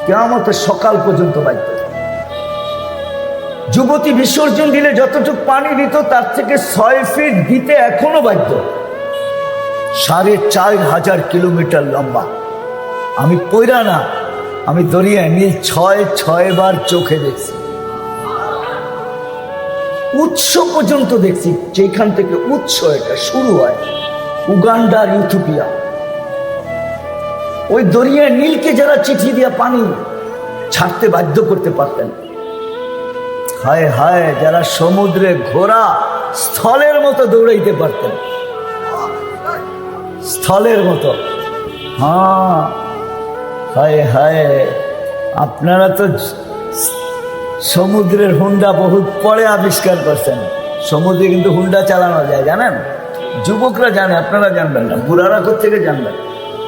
কিয়ামতের সকাল পর্যন্ত বাধ্য। যুবতী বিসর্জন দিলে যতটুকু পানি দিত তার থেকে 6 ফিট দিতে এখনো বাধ্য। 4500 কিলোমিটার লম্বা। আমি পয়রা না, আমি দরিয়া নীল 6 বার চোখে দেখছি, উৎস পর্যন্ত দেখছি। যেখান থেকে উৎস এটা শুরু হয়, উগান্ডা আর ইথিওপিয়া, ওই দরিয়া নীলকে যারা চিঠি দিয়ে পানি ছাড়তে বাধ্য করতে পারতেন, হায় হায়, যারা সমুদ্রে ঘোড়া স্থলের মতো দৌড়াইতে পারতেন, স্থলের মতো। হ্যাঁ, হায় হায়, আপনারা তো সমুদ্রের হুন্ডা বহুত পরে আবিষ্কার করছেন। সমুদ্রে কিন্তু হুন্ডা চালানো যায়, জানেন? যুবকরা জানে, আপনারা জানবেন না, বুড়ারা থেকে জানবেন।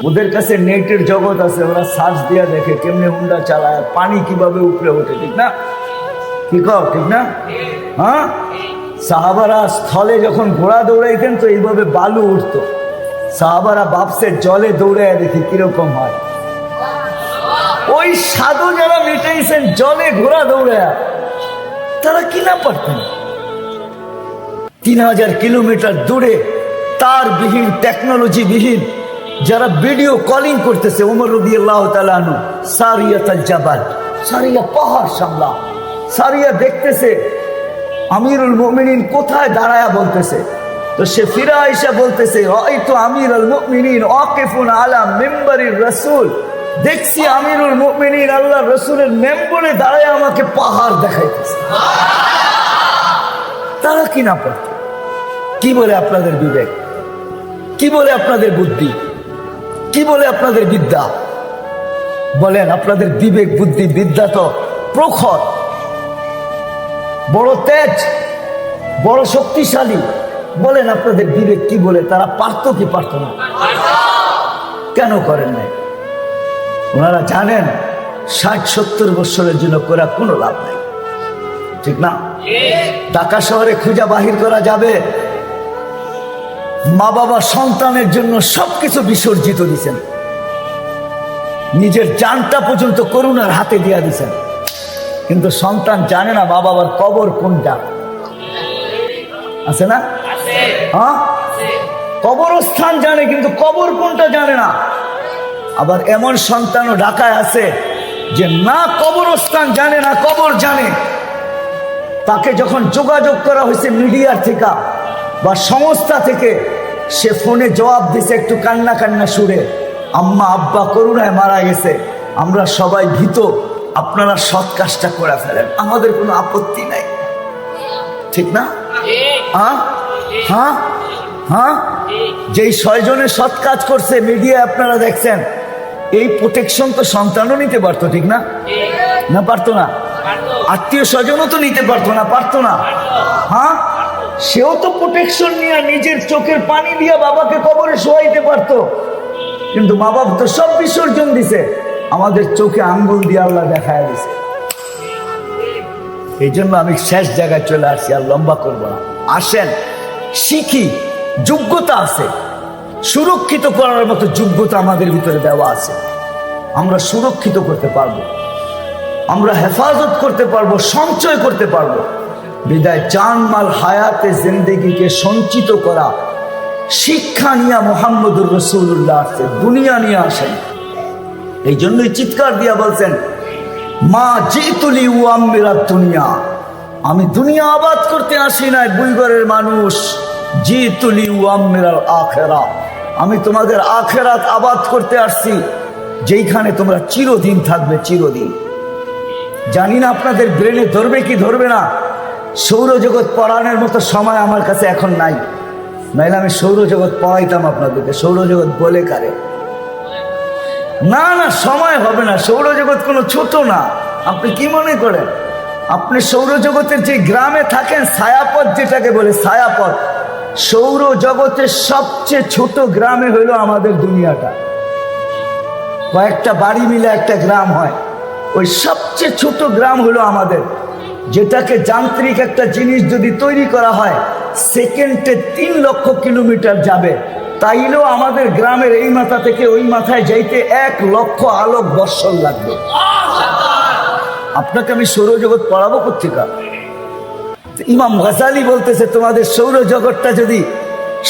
ওদের কাছে নেটের জগৎ আছে, ওরা সার্চ দিয়ে দেখে কেমনে হুন্ডা চালায়, পানি কিভাবে উপরে ওঠে, ঠিক না? কি কও, ঠিক না? হ্যাঁ, সাহাবারা স্থলে যখন ঘোড়া দৌড়াইতেন তো এইভাবে বালু উঠতো। সাহাবারা ভাবছে জলে দৌড়ায় দেখি কিরকম হয়। ওই সাধু যারা মিটাইছেন জলে ঘোড়া দৌড়ায়, তারা কি না পারতেন? 3000 কিলোমিটার দূরে তার বিহীন, টেকনোলজি বিহীন যারা ভিডিও কলিং করতেছে, ওমর রাদিয়াল্লাহু তাআলা আনহু সারিয়াতুল জাবাল, সারিয়া পাহাড় সামলা, সারিয়া দেখতেছে আমিরুল মুমিনিন কোথায় দাঁড়ায়া বলতেছে। তো সে ফিরে আইসা বলতেছে, রাআইতু আমিরুল মুমিনিন ওয়াকিফুন আলা মিম্বারির রাসূল, দেখছি আমিরুল মুমিনিন আল্লাহর রাসূলের মেম্বরে দাঁড়ায় আমাকে পাহাড় দেখাইতেছে। তারা কি না পারত? কি বলে আপনাদের বিবেক? কি বলে আপনাদের বুদ্ধি? কি বলে আপনাদের বিদ্যা? বলেন, আপনাদের বিবেক বুদ্ধি বিদ্যা তো প্রখর, বড় তেজ, বড় শক্তিশালী। বলেন আপনাদের বিবেক কি বলে? তারা পারত কি পারত না? কেন করেন নাই? ওনারা জানেন 60-70 বছরের জন্য করা কোনো লাভ নাই, ঠিক না? ঢাকা শহরে খুঁজা বাহির করা যাবে? মা বাবা সন্তানের জন্য সবকিছু বিসর্জিত দিচ্ছেন, নিজের জানটা পর্যন্ত করুণার হাতে দিয়া দিচ্ছেন, কিন্তু সন্তান জানে না মা বাবার কবর কোনটা। আছে না? হ্যাঁ, কবরস্থান জানে কিন্তু কবর কোনটা জানে না। আবার এমন সন্তানও ঢাকায় আছে যে না কবরস্থান জানে না কবর জানে। তাকে যখন যোগাযোগ করা হয়েছে মিডিয়ার থেকে বা সংস্থা থেকে, সে ফোনে জবাব দিছে একটু কান্না কান্না সুরে, আম্মা আব্বা করুণায় মারা গেছে, আমরা সবাই ভীত, আপনারা সৎ কাজটা করে ফেলেন, আমাদের কোনো আপত্তি নাই, ঠিক না? হ্যাঁ হ্যাঁ হ্যাঁ, যেই 6 জনের সৎ কাজ করছে মিডিয়া আপনারা দেখছেন, এই প্রোটেকশন তো সন্তানও নিতে পারতো, ঠিক না? না পারতো না? আত্মীয় স্বজনও তো নিতে পারতো না, পারতো না? হ্যাঁ, সেও তো প্রোটেকশন নিয়ে নিজের চোখের পানি দিয়ে বাবাকে কবরে শোয়াইতে পারতো, কিন্তু মা বাবা তো সব বিসর্জন দিছে, আমাদের চোখে আঙ্গুল দিয়ে আল্লাহ দেখায় দিছে। এই জন্য আমি শেষ জায়গায় চলে আসছি, আর লম্বা করবো না। আসেন শিখি, যোগ্যতা আছে, সুরক্ষিত করার মতো যোগ্যতা আমাদের ভিতরে দেওয়া আছে, আমরা সুরক্ষিত করতে পারবো, আমরা হেফাজত করতে পারবো, সঞ্চয় করতে পারবো। বিদায় জানমাল হায়াতে জিন্দেগিকে সঞ্চিত করা শিক্ষা নিয়ে মুহাম্মদুর রাসূলুল্লাহ আসছে, দুনিয়া নিয়ে আসেন। এই জন্যই চিৎকার দিয়া বলছেন, মা জিতুলি ওয়াম্মিরাত দুনিয়া, আমি দুনিয়া আবাদ করতে আসি নাই বুইগরের মানুষ, জিতুলি ওয়াম্মিরাল আখিরা, আমি তোমাদের আখিরাত আবাদ করতে আসছি, যেইখানে তোমরা চিরদিন থাকবে, চিরদিন। জানি না আপনাদের ব্রেনে ধরবে কি ধরবে না, সৌরজগৎ পড়ানোর মতো সময় আমার কাছে এখন নাই, নাইলে আমি সৌরজগৎ পড়াইতাম আপনাদেরকে। সৌরজগৎ বলে কারে? না না, সময় হবে না, সৌরজগৎ কোনো ছোট না। আপনি কি মনে করেন আপনি সৌরজগতের যে গ্রামে থাকেন, ছায়াপথ যেটাকে বলে ছায়াপথ, সৌরজগতের সবচেয়ে ছোট গ্রামে হইল আমাদের দুনিয়াটা, কয়েকটা বাড়ি মিলে একটা গ্রাম হয়, ওই সবচেয়ে ছোট গ্রাম হলো আমাদের, যেটাকে যান্ত্রিক একটা জিনিস যদি তৈরি করা হয় সেকেন্ডে 3 লক্ষ কিলোমিটার যাবে, তাইলেও আমাদের গ্রামের এই মাথা থেকে ওই মাথায় যাইতে 1 লক্ষ আলোক বৎসর লাগবে। আপনাকে আমি সৌরজগৎ পড়াবো কোত্থেকে? ইমাম গাজালি বলতেছে, তোমাদের সৌরজগৎটা যদি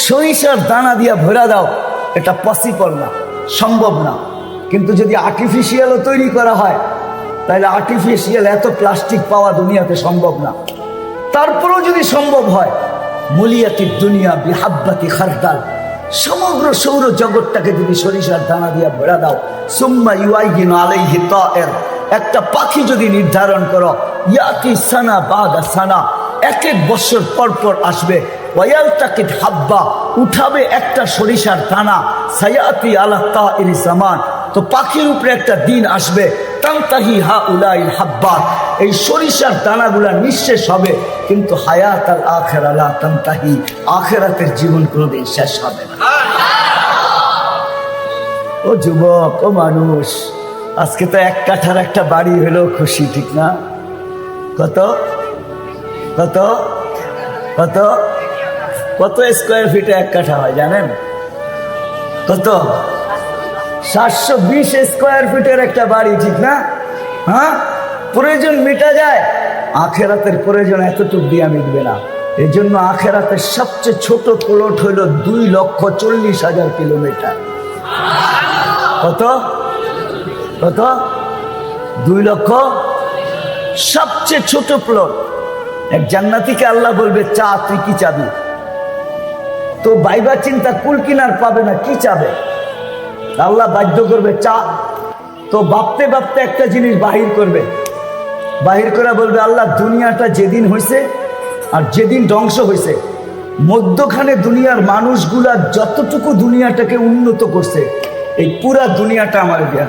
সরিষার দানা দিয়া ভরা দাও, এটা পসিবল না, সম্ভব না। কিন্তু যদি আর্টিফিশিয়ালও তৈরি করা হয়, তাহলে আর্টিফিশিয়াল এত প্লাস্টিক পাওয়া দুনিয়াতে সম্ভব না। তারপরেও যদি সম্ভব হয়, মুলিয়াতি দুনিয়া বিহাব্বাতি খারদাল, সমগ্র সৌর জগৎটাকে যদি সরিষার দানা দিয়া ভরা দাও, সুম্মা ইউআইগিন আলাইহি তায়ের, একটা পাখি যদি নির্ধারণ করো, ইয়াতি সানা বাদা সানা, 1 বছর পর পর আসবে, ওয়ায়ালতাকিত হাব্বা, উঠাবে একটা সরিষার দানা, সায়াতি আলা তাইর জামান, তো পাখির উপরে একটা দিন আসবে, তানতাহি হাউলাইল হাব্বাত, এই সরিষার দানাগুলা নিঃশেষ হবে, কিন্তু হায়াত আল আখিরা লা তানতাহি, আখিরাতের জীবন কোনোদিন শেষ হবে না। ও যুবক, ও মানুষ, আজকে তো 1 কাঠার একটা বাড়ি হলো খুশি, ঠিক না? কত কত কত কত স্কোয়ার ফিটে 1 কাঠা হয় জানেন? কত? 720 স্কোয়ার ফিটের একটা বাড়ি, ঠিক না? হ্যাঁ, প্রয়োজন মিটা যায়, আখেরাতের প্রয়োজন এতটুকু দিয়ে মিটবে না। এই জন্য আখেরাতের সবচেয়ে ছোট প্লট হইল 2,40,000 কিলোমিটার। কত কত? 2 লক্ষ, সবচেয়ে ছোট প্লট। এক জান্নাতীকে আল্লাহ বলবে, চা, তুই কি চাবি? তো ভাইবা চিন্তা, কুল কিনার পাবে না, কি চাবে? আল্লাহ বাধ্য করবে চা। তো ভাবতে ভাবতে একটা জিনিস বাহির করবে, বাহির করে বলবে, আল্লাহ দুনিয়াটা যেদিন হয়েছে আর যেদিন ধ্বংস হয়েছে, মধ্যখানে দুনিয়ার মানুষগুলা যতটুকু দুনিয়াটাকে উন্নত করছে, এই পুরা দুনিয়াটা আমার দেয়া।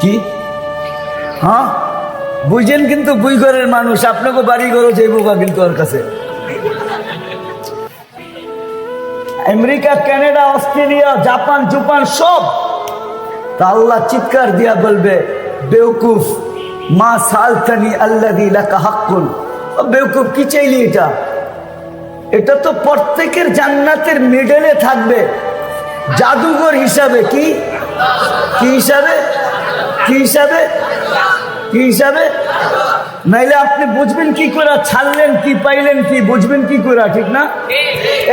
কি? হ্যাঁ, বুঝেন? কিন্তু বুইঘরের মানুষ, আপনাকে বাড়ি ঘরও যাইব কিন্তু ওর কাছে। আমেরিকা, কানাডা, অস্ট্রেলিয়া, জাপান জুপান সব। তা আল্লাহ চিৎকার দিয়া বলবে, বেউকুফ, মা সালতানি আল্লাযী লাকা হাক্কুন, বেউকুফ, কি চাইলি? এটা এটা তো প্রত্যেকের জান্নাতের মিডলে থাকবে, জাদুঘর হিসাবে। কি কি হিসাবে? কি হিসাবে? কি হিসাবে? নাইলে আপনি বুঝবেন কি করে? ছাড়লেন কি, পাইলেন কি, বুঝবেন কি করে? ঠিক না?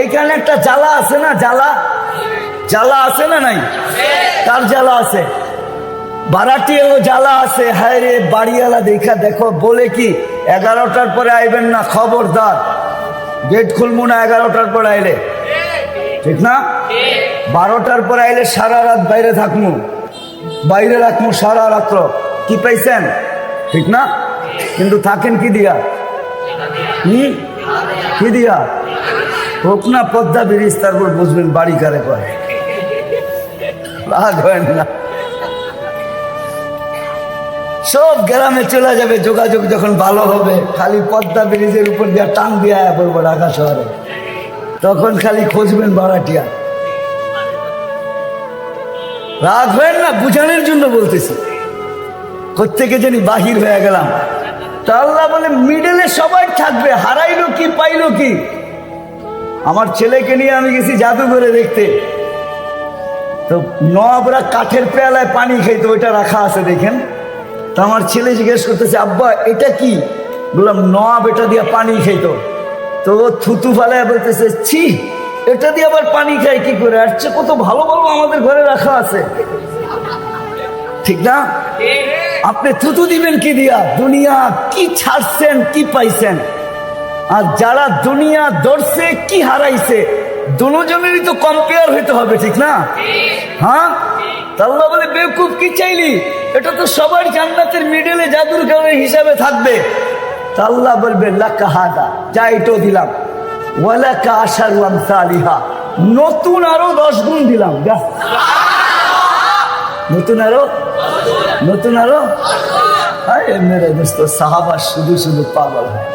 এইখানে একটা জ্বালা আছে না? জ্বালা, জ্বালা আছে না নাই? কার জ্বালা আছে? ভাড়াটিয়ারও জ্বালা আছে। হায় রে, বাড়িওয়ালা দেখা দেখো, বলে কি 11টার পরে আইবেন না, খবরদার, গেট খুলবো না 11টার পরে আইলে, ঠিক না? 12টার পরে আইলে সারা রাত বাইরে থাকবো, বাইরে রাখবো সারা রাত্র। কি পাইছেন? ঠিক না? কিন্তু থাকেন কি দিয়া? কি দিয়া? হোক না পদ্মা ব্রিজ, তারপর বুঝবেন বাড়ি কারে কয়। রাগ হয় না, সব গ্রামে চলে যাবে, যোগাযোগ যখন ভালো হবে খালি পদ্মা ব্রিজের উপর দিয়ে টান দিয়ে বলবো ঢাকা শহরে, তখন খালি খুঁজবেন ভাড়াটিয়া। রাগ হয় না, বুঝানোর জন্য বলতেছি। কোত্থেকে জানি বাহির হয়ে গেলাম। তা আল্লাহ বলে মিডলে সবাই থাকবে, হারাইলো কি পাইলো কি। আমার ছেলেকে নিয়ে আমি গেছি জাদুঘরে দেখতে, তো নবাবরা কাঠের পেয়ালায় পানি খাইতো, ওইটা রাখা আছে দেখেন। তো আমার ছেলে জিজ্ঞেস করতেছে, আব্বা এটা কি? বললাম নবাব এটা দিয়ে পানি খাইতো। তো ও থুতু ফালায় বলতেছে, ছি এটা দিয়ে আবার পানি খায় কি করে? আর চেয়ে কত ভালো ভালো আমাদের ঘরে রাখা আছে। ঠিক না? আপনি থুতু দিবেন কি দিয়া? দুনিয়া কি ছাড়ছেন, কি পাইছেন? আর যারা দুনিয়া ধরছে কি হারাইছে, দুজনেরই তো কম্পেয়ার হইতে হবে, ঠিক না? হ্যাঁ, আল্লাহ বলে বেকুব কি চাইলি, এটা তো সবার জান্নাতের মিডলে জাদুর ঘরের হিসাবে থাকবে। আল্লাহ বলবে লাকা হাদা, যা এটাও দিলাম, ওয়ালাকা আশারু আমসালিহা, নতুন আরো 10 গুণ দিলাম, যা নতুন আরো, নতুন আরো। আরে মেরে দোস্ত, সাহাবা শুধু শুধু পাগল হয়।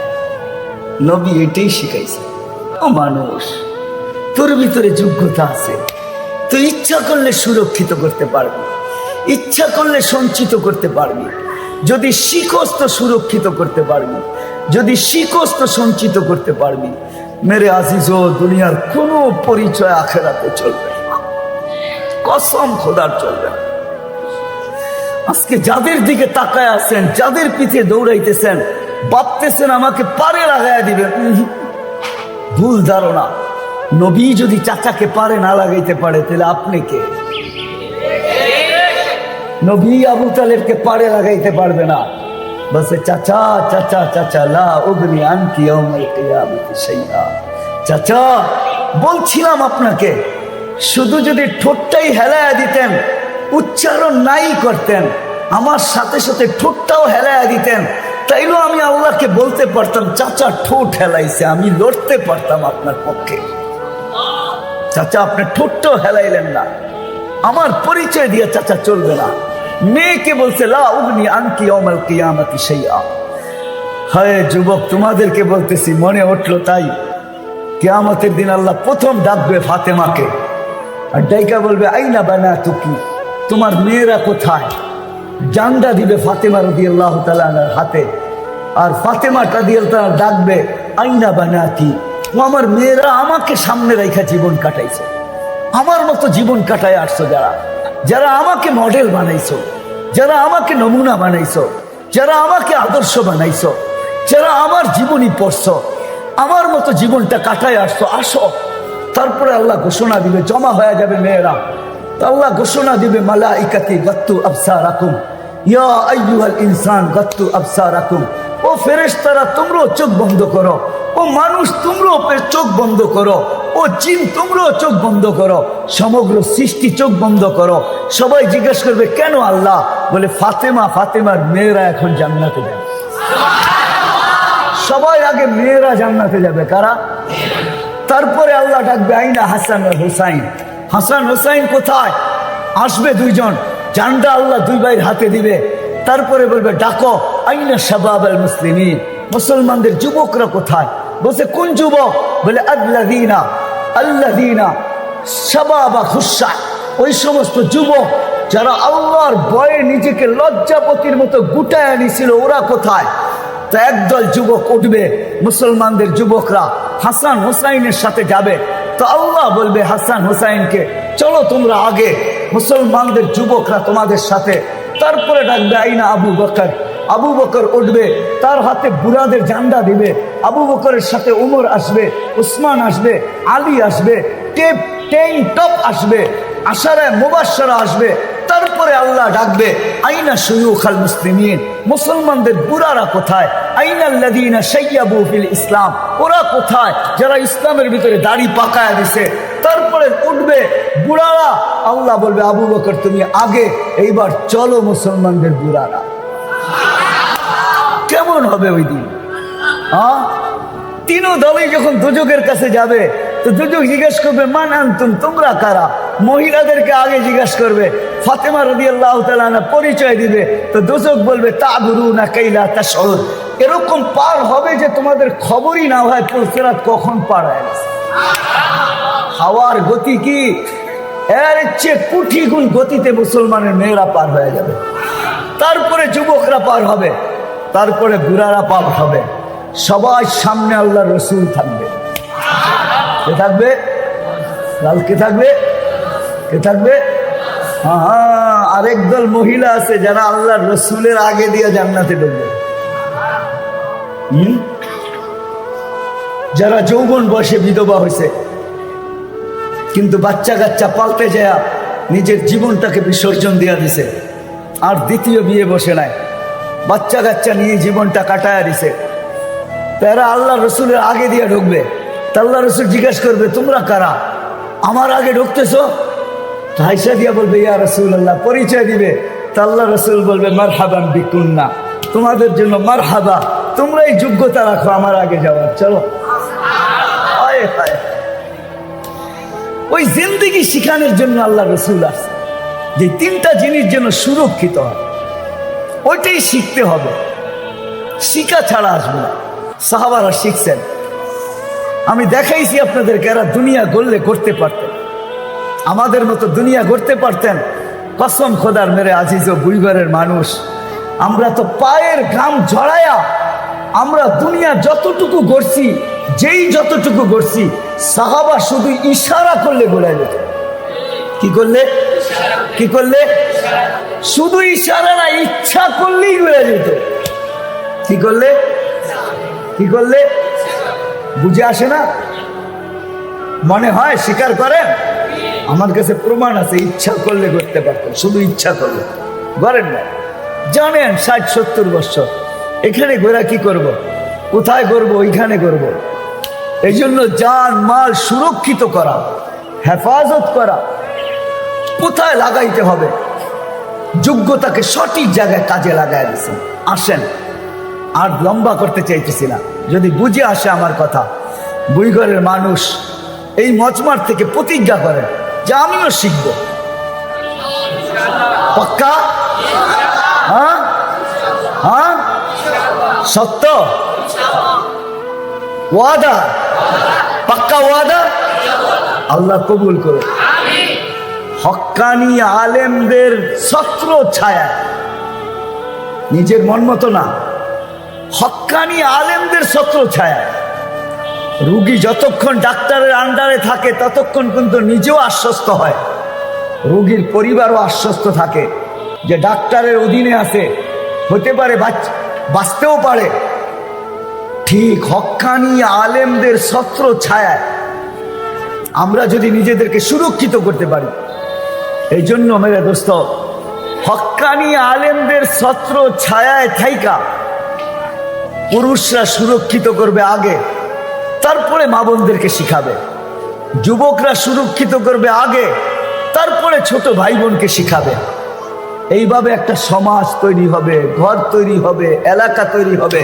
নবী এটাই শিখাইছে, ও মানুষ তোর ভিতরে যোগ্যতা আছে, তুই ইচ্ছা করলে সুরক্ষিত করতে পারবি, ইচ্ছা করলে সঞ্চিত করতে পারবি। যদি শিখোস তো সুরক্ষিত করতে পারবি, যদি শিখোস তো সঞ্চিত করতে পারবি। মেরে আজিজ, দুনিয়ার কোনো পরিচয় আখেরাতে চলবে না, কসম খোদার চলবে না। আজকে যাদের দিকে তাকায় আছেন, যাদের পিছে দৌড়াইতেছেন, ভাবতেছেন আমাকে পারে লাগাইয়া দিবেন, ভুল ধারণা। নবী যদি চাচাকে পারে না লাগাইতে পারে, তাহলে আপনি কে? নবী আবু তালেবকে পারে লাগাইতে পারবে না, বসে চাচা চাচা চাচা লা উগনি আনকি ইয়াউমাল কিয়ামতি শাইআ। চাচা বলছিলাম আপনাকে, শুধু যদি ঠোঁটটাই হেলায়া দিতেন, উচ্চারণ নাই করতেন, আমার সাথে সাথে ঠোঁটটাও হেলায়া দিতেন, তাইলেও আমি আল্লাহকে বলতে পারতাম চাচা ঠোঁট হেলাইছে, আমি লড়তে পারতাম আপনার পক্ষে। চাচা আপনি ঠোঁটটাও হেলাইলেন না, আমার পরিচয় দিয়ে চাচা চলবে না। মেয়েকে বলছে লা উগনি আনকি ইয়াউমাল কিয়ামতি শাইআ। হায় যুবক, তোমাদেরকে বলতেছি, মনে উঠলো তাই কিয়ামতের দিন আল্লাহ প্রথম ডাকবে ফাতেমাকে, আর ডাইকা বলবে আইনা বানাতুকি, তোমার মেয়েরা কোথায়? জান্ডা দিবে ফাতেমা রাদিয়াল্লাহু তাআলা আনহার হাতে, আর ফাতেমা রাদিয়াল্লাহু তাআলা ডাকবে আইনা বানাতি, ও আমার মেয়েরা আমাকে সামনে রেখা জীবন কাটাইছে, আমার মতো জীবন কাটায় আসছো, যারা যারা আমাকে মডেল বানাইছো, যারা আমাকে নমুনা বানাইছো, যারা আমাকে আদর্শ বানাইছো, যারা আমার জীবনী পড়ছো, আমার মতো জীবনটা কাটায় আসছো, আসো। তারপরে আল্লাহ ঘোষণা দিবে, জমা হয়ে যাবে মেয়েরা। আল্লাহ ঘোষণা দিবে মালাইকাতি গাত্তু আবসারাকুম ইয়া আইয়ুহাল ইনসান গাত্তু আবসারাকুম। ও ফেরেশতারা তোমরাও চোখ বন্ধ করো, ও মানুষ তোমরাও চোখ বন্ধ করো, ও জিন তোমরাও চোখ বন্ধ করো, সমগ্র সৃষ্টি চোখ বন্ধ করো। সবাই জিজ্ঞেস করবে কেন? আল্লাহ বলে ফাতেমা, ফাতেমার মেয়েরা এখন জান্নাতে যাবে। সবাই আগে মেয়েরা জান্নাতে যাবে, কারা? তারপরে আল্লাহ ডাকবে আইনা হাসান আর হুসাইন, হাসান হুসাইন কোথায়? আসবে দুইজন, জান্ডা আল্লাহ দুই ভাইয়ের হাতে দিবে। তারপরে বলবে ডাকো আইনা শাবাব আল মুসলিমিন, মুসলমানদের যুবকরা কোথায়? বলছে কোন যুবক? বলে আল্লাযীনা আল্লাযীনা শাবাবা খুশা, ওই সমস্ত যুবক যারা আল্লাহর ভয়ে নিজেকে লজ্জাপতির মতো গুটায় আনিছিল, ওরা কোথায়? তো একদল যুবক উঠবে, মুসলমানদের যুবকরা হাসান হুসাইনের সাথে যাবে। তো আল্লাহ বলবে হাসান হুসাইনকে চলো তোমরা আগে, মুসলমানদের যুবকরা তোমাদের সাথে। তারপরে ডাকবে আইনা আবু বকর, আবু বকর উঠবে, তার হাতে বুড়াদের ঝান্ডা দিবে। আবু বকরের সাথে উমর আসবে, উসমান আসবে, আলী আসবে, টপ আসবে, আশারায়ে মুবাশশারা আসবে। তারপরে আল্লাহ ডাকবে আইনা শুয়ুখাল মুসলিমিন, মুসলমানদের বুড়ারা কোথায়? আইনাল্লাযীনা শাইয়াবু ফিল ইসলাম, ওরা কোথায় যারা ইসলামের ভিতরে দাড়ি পাকায়া দিছে? তারপরে উঠবে বুড়ারা, আল্লাহ বলবে আবু বকর তুমি আগে, এইবার চলো মুসলমানদের বুড়ারা। কেমন হবে ওই দিন? হ্যাঁ, তিনও দলই যখন দুজকের কাছে যাবে তো দুজক জিজ্ঞেস করবে মান আনতুম, তোমরা কারা? মহিলাদেরকে আগে জিজ্ঞাসা করবে, ফাতেমা রাদিয়াল্লাহু তাআলা আনহা পরিচয় দিবে, তো দুজক বলবে তা'বুরুনা কাইলা তাশউর, এরকম পার হবে যে তোমাদের খবরই না হয় পুলসিরাত কখন পার হয়ে গেছে। হাওয়ার গতি কি, এর চেয়ে কোটি গুণ গতিতে মুসলমানের মেয়েরা পার হয়ে যাবে। তারপরে যুবকরা পার হবে, তারপরে বুড়ারা পার হবে। সবার সামনে আল্লাহ রসুল থাকবে। কে থাকবে? কে থাকবে? কে থাকবে? হ্যাঁ, আরেক দল মহিলা আছে যারা আল্লাহ রসুলের আগে দিয়ে জান্নাতে ঢুকবে। যারা যৌবন বয়সে বিধবা হয়েছে, কিন্তু বাচ্চা কাচ্চা পালতে যায় নিজের জীবনটাকে বিসর্জন দিয়ে দিছে, আর দ্বিতীয় বিয়ে বসে নাই, বাচ্চা কাচ্চা নিয়ে জীবনটা কাটায় দিছে, তারা আল্লাহ রসুলের আগে দিয়ে ঢুকবে। তা আল্লাহ রসুল জিজ্ঞেস করবে তোমরা কারা, আমার আগে ঢুকতেছ? হাইসা দিয়া বলবে ইয়া রাসূলুল্লাহ, পরিচয় দিবে। তা আল্লাহ রসুল বলবে মারহাবান বিকুন্না, তোমাদের জন্য মারহাবা, তোমরাই যোগ্যতা রাখো আমার আগে যাওয়ার। চলো। হায় হায়, ওই জিন্দেগি শিখানোর জন্য আল্লাহ রসুল আসছে, যে তিনটা জিনিস যেন সুরক্ষিত হয়, ওইটাই শিখতে হবে, শিখা ছাড়া আসবে না। সাহাবারা শিখছেন, আমি দেখাইছি আপনাদেরকে, এরা দুনিয়া গড়লে করতে পারতেন, আমাদের মতো দুনিয়া গড়তে পারতেন। কসম খোদার মেরে আজিজ ও বুইগরের মানুষ, আমরা তো পায়ের ঘাম ঝরায়া আমরা দুনিয়া যতটুকু গড়ছি, যেই যতটুকু গড়ছি, সাহাবা শুধু ইশারা করলে গড়ায় যেত। কি করলে? কি করলে? শুধু ইশারা না, ইচ্ছা করলেই গড়ে যেত। কি করলে? কি করলে? বুঝে আসে না? মনে হয় স্বীকার করেন? আমার কাছে প্রমাণ আছে, ইচ্ছা করলে করতে পারতেন, শুধু ইচ্ছা করলে করেন না। জানেন ৬০-৭০ বছর এখানে ঘোরা কি করব, কোথায় করবো, ওইখানে করব। এই জন্য জান মাল সুরক্ষিত করা, হেফাজত করা, কোথায় লাগাইতে হবে, যোগ্যতাকে সঠিক জায়গায় কাজে লাগাই দিচ্ছেন। আসেন, আর লম্বা করতে চাইতেছি না, যদি বুঝে আসে আমার কথা, বুইগরের মানুষ এই মজমার থেকে প্রতিজ্ঞা করেন যে আমিও শিখব। পাক্কা? হ্যাঁ হ্যাঁ, সত্য ওয়াদা, পাক্কা ওয়াদা। আল্লাহ কবুল করো। হক্কানি আলেমদের ছত্র ছায়া, নিজের মন মতো না, হক্কানি আলেমদের ছত্র ছায়া। রুগী যতক্ষণ ডাক্তারের আন্ডারে থাকে ততক্ষণ কিন্তু নিজেও আশ্বস্ত হয়, রোগীর পরিবারও আশ্বস্ত থাকে যে ডাক্তারের অধীনে আছে, হতে পারে বাঁচতেও পারে। ঠিক হক্কানি আলেমদের ছত্র ছায়ায় আমরা যদি নিজেদেরকে সুরক্ষিত করতে পারি, এই জন্য মেরে দোস্ত, হক্কানি আলেমদের ছত্র ছায়ায় থাইকা পুরুষরা সুরক্ষিত করবে আগে, তারপরে মা বোনদেরকে শিখাবে। যুবকরা সুরক্ষিত করবে আগে, তারপরে ছোট ভাই বোনকে শিখাবে। এইভাবে একটা সমাজ তৈরি হবে, ঘর তৈরি হবে, এলাকা তৈরি হবে।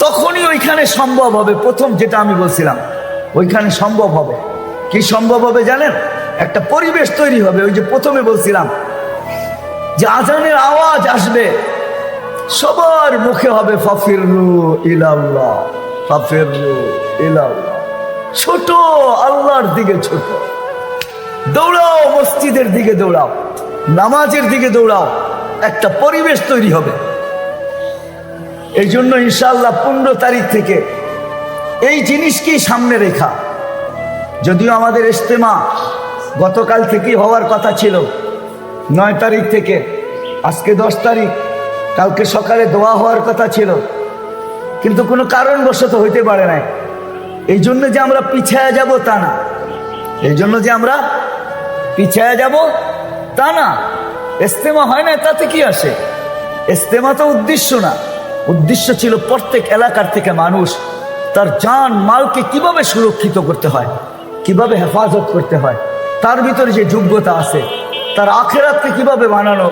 তখনই ওইখানে সম্ভব হবে, প্রথম যেটা আমি বলছিলাম, ওইখানে সম্ভব হবে। কি সম্ভব হবে জানেন? একটা পরিবেশ তৈরি হবে। ওই যে প্রথমে বলছিলাম যে আজানের আওয়াজ আসবে, সবার মুখে হবে ফাফিরু ইলাল্লাহ, ফাফিরু ইলাল্লাহ। ছোট আল্লাহর দিকে ছোট, দৌড়াও, মসজিদের দিকে দৌড়াও, নামাজের দিকে দৌড়াও, একটা পরিবেশ তৈরি হবে। এই জন্য ইনশাআল্লাহ 15 তারিখ থেকে এই জিনিসকেই সামনে রেখা, যদিও আমাদের ইজতেমা গতকাল থেকেই হওয়ার কথা ছিল, 9 তারিখ থেকে, আজকে 10 তারিখ, কালকে সকালে দোয়া হওয়ার কথা ছিল, কিন্তু কোনো কারণবশত হইতে পারে নাই। এই জন্য যে আমরা পিছায়া যাব তা না, এই জন্য যে আমরা পিছায়া যাব তা না। ইজতেমা হয় না তাতে কি আসে? ইজতেমা তো উদ্দেশ্য না, উদ্দেশ্য ছিল প্রত্যেক এলাকার থেকে মানুষ তার জান মালকে কিভাবে সুরক্ষিত করতে হয়, কিভাবে হেফাজত করতে হয়, তার ভিতরে যে যোগ্যতা আছে, তার আখেরাতকে কিভাবে বানানো,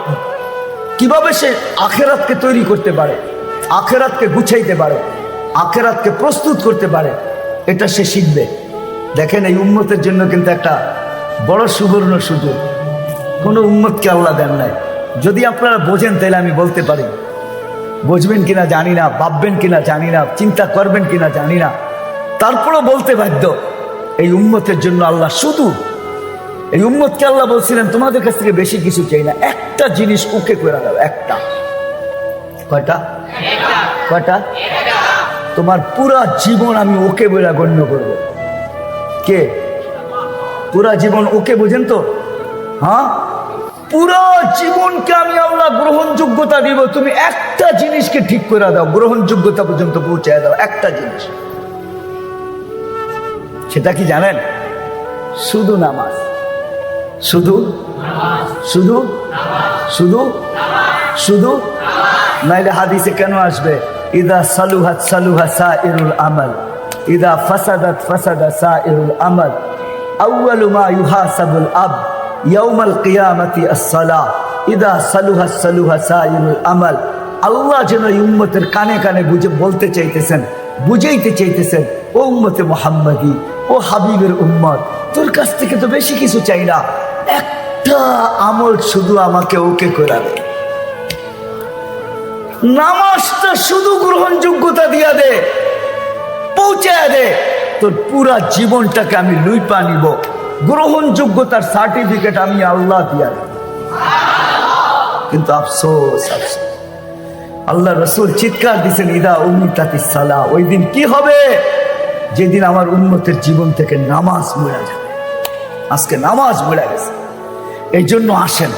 কিভাবে সে আখেরাতকে তৈরি করতে পারে, আখেরাতকে গুছাইতে পারে, আখেরাতকে প্রস্তুত করতে পারে, এটা সে শিখবে। দেখেন এই উম্মতের জন্য কিন্তু একটা বড় সুবর্ণ সুযোগ, কোনো উম্মতকে আল্লাহ দেন নাই। যদি আপনারা বোঝেন তাহলে আমি বলতে পারি, বুঝবেন কিনা জানি না, ভাববেন কিনা জানি না, চিন্তা করবেন কিনা জানি না, তারপরও বলতে বাধ্য। এই উম্মতের জন্য আল্লাহ শুধু এই উম্মতকে আল্লাহ বলছিলেন তোমাদের কাছ থেকে বেশি কিছু চাই না, একটা জিনিস ওকে করে দাও, একটা। কয়টা? কয়টা? তোমার পুরা জীবন আমি ওকে বলে গণ্য করব। কে? পুরা জীবন ওকে, বুঝেন তো? হ্যাঁ, পুরা জীবনকে আমি আল্লাহ গ্রহণযোগ্যতা দিব, তুমি একটা জিনিসকে ঠিক করে দাও, গ্রহণযোগ্যতা পর্যন্ত পৌঁছায় দাও, একটা জিনিস। সেটা কি জানেন? শুধু নামাজ। শুধু শুধু শুধু শুধু নাইলে হাদিসে কেন আসবে ইদা সালুহাত সালুহা সাইরুল আমাল, ইদা ফাসাদাত ফাসাদা সাইরুল আমাল, আউয়ালু মা ইউহাসাবুল আব ইয়াউমাল কিয়ামাতি আস-সালাহ, ইদা সালুহাত সালুহা সাইরুল আমাল। আল্লাহ যেন এই উম্মতের কানে কানে বুঝে বলতে চাইতেছেন, বুঝাইতে চাইতেছেন, ও উম্মতে মুহাম্মাদি, ও হাবিবের উম্মত, তোর কাছ থেকে তো বেশি কিছু চাই না, একটা আমল শুধু আমাকে ওকে করে দে। নামাজটা শুধু গ্রহণযোগ্যতা দিয়া দে, পৌঁছায় দে, তোর পুরা জীবনটাকে আমি লুইপা নিব, গ্রহণযোগ্যতার সার্টিফিকেট আমি আল্লাহ দিয়া দেব। কিন্তু আফসোস, আফসোস, আল্লাহ রসুল চিৎকার দিছেন ইদা উম্মিতাতিস সালাহ, ওই দিন কি হবে? যেদিন আমার উম্মতের জীবন থেকে নামাজ মরে যাবে। আজকে নামাজ মরে গেছে, এই জন্য আসেন,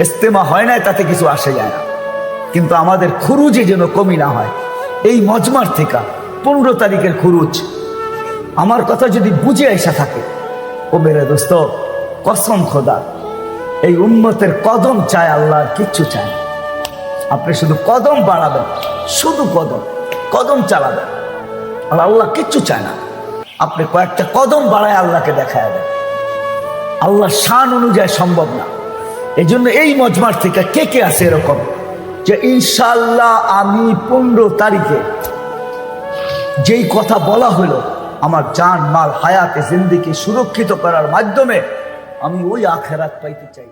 ইস্তেমা হয় নাই তাতে কিছু আসে যায় না, কিন্তু আমাদের খুরুজে যেন কমি না হয়। এই মজমার থেকে 15 তারিখের খুরুজ আমার কথা যদি বুঝে আইসা থাকে, ও মেরে দোস্ত, কসম খোদা, এই উম্মতের কদম চায় আল্লাহ, আর কিচ্ছু চায় না। আপনি শুধু কদম বাড়াবেন, শুধু কদম কদম চালাবেন, আর আল্লাহ কিচ্ছু চায় না। আপনি কয়েকটা কদম বাড়ায় আল্লাহকে দেখায় দেন, আল্লাহ শান অনুযায়ী সম্ভব না। এই জন্য এই মজমার থেকে কে কে আছে এরকম যে ইনশাআল্লাহ আমি 15 তারিখে যেই কথা বলা হলো, আমার জান মাল হায়াতে জিন্দেগি সুরক্ষিত করার মাধ্যমে আমি ওই আখেরাত পাইতে চাই।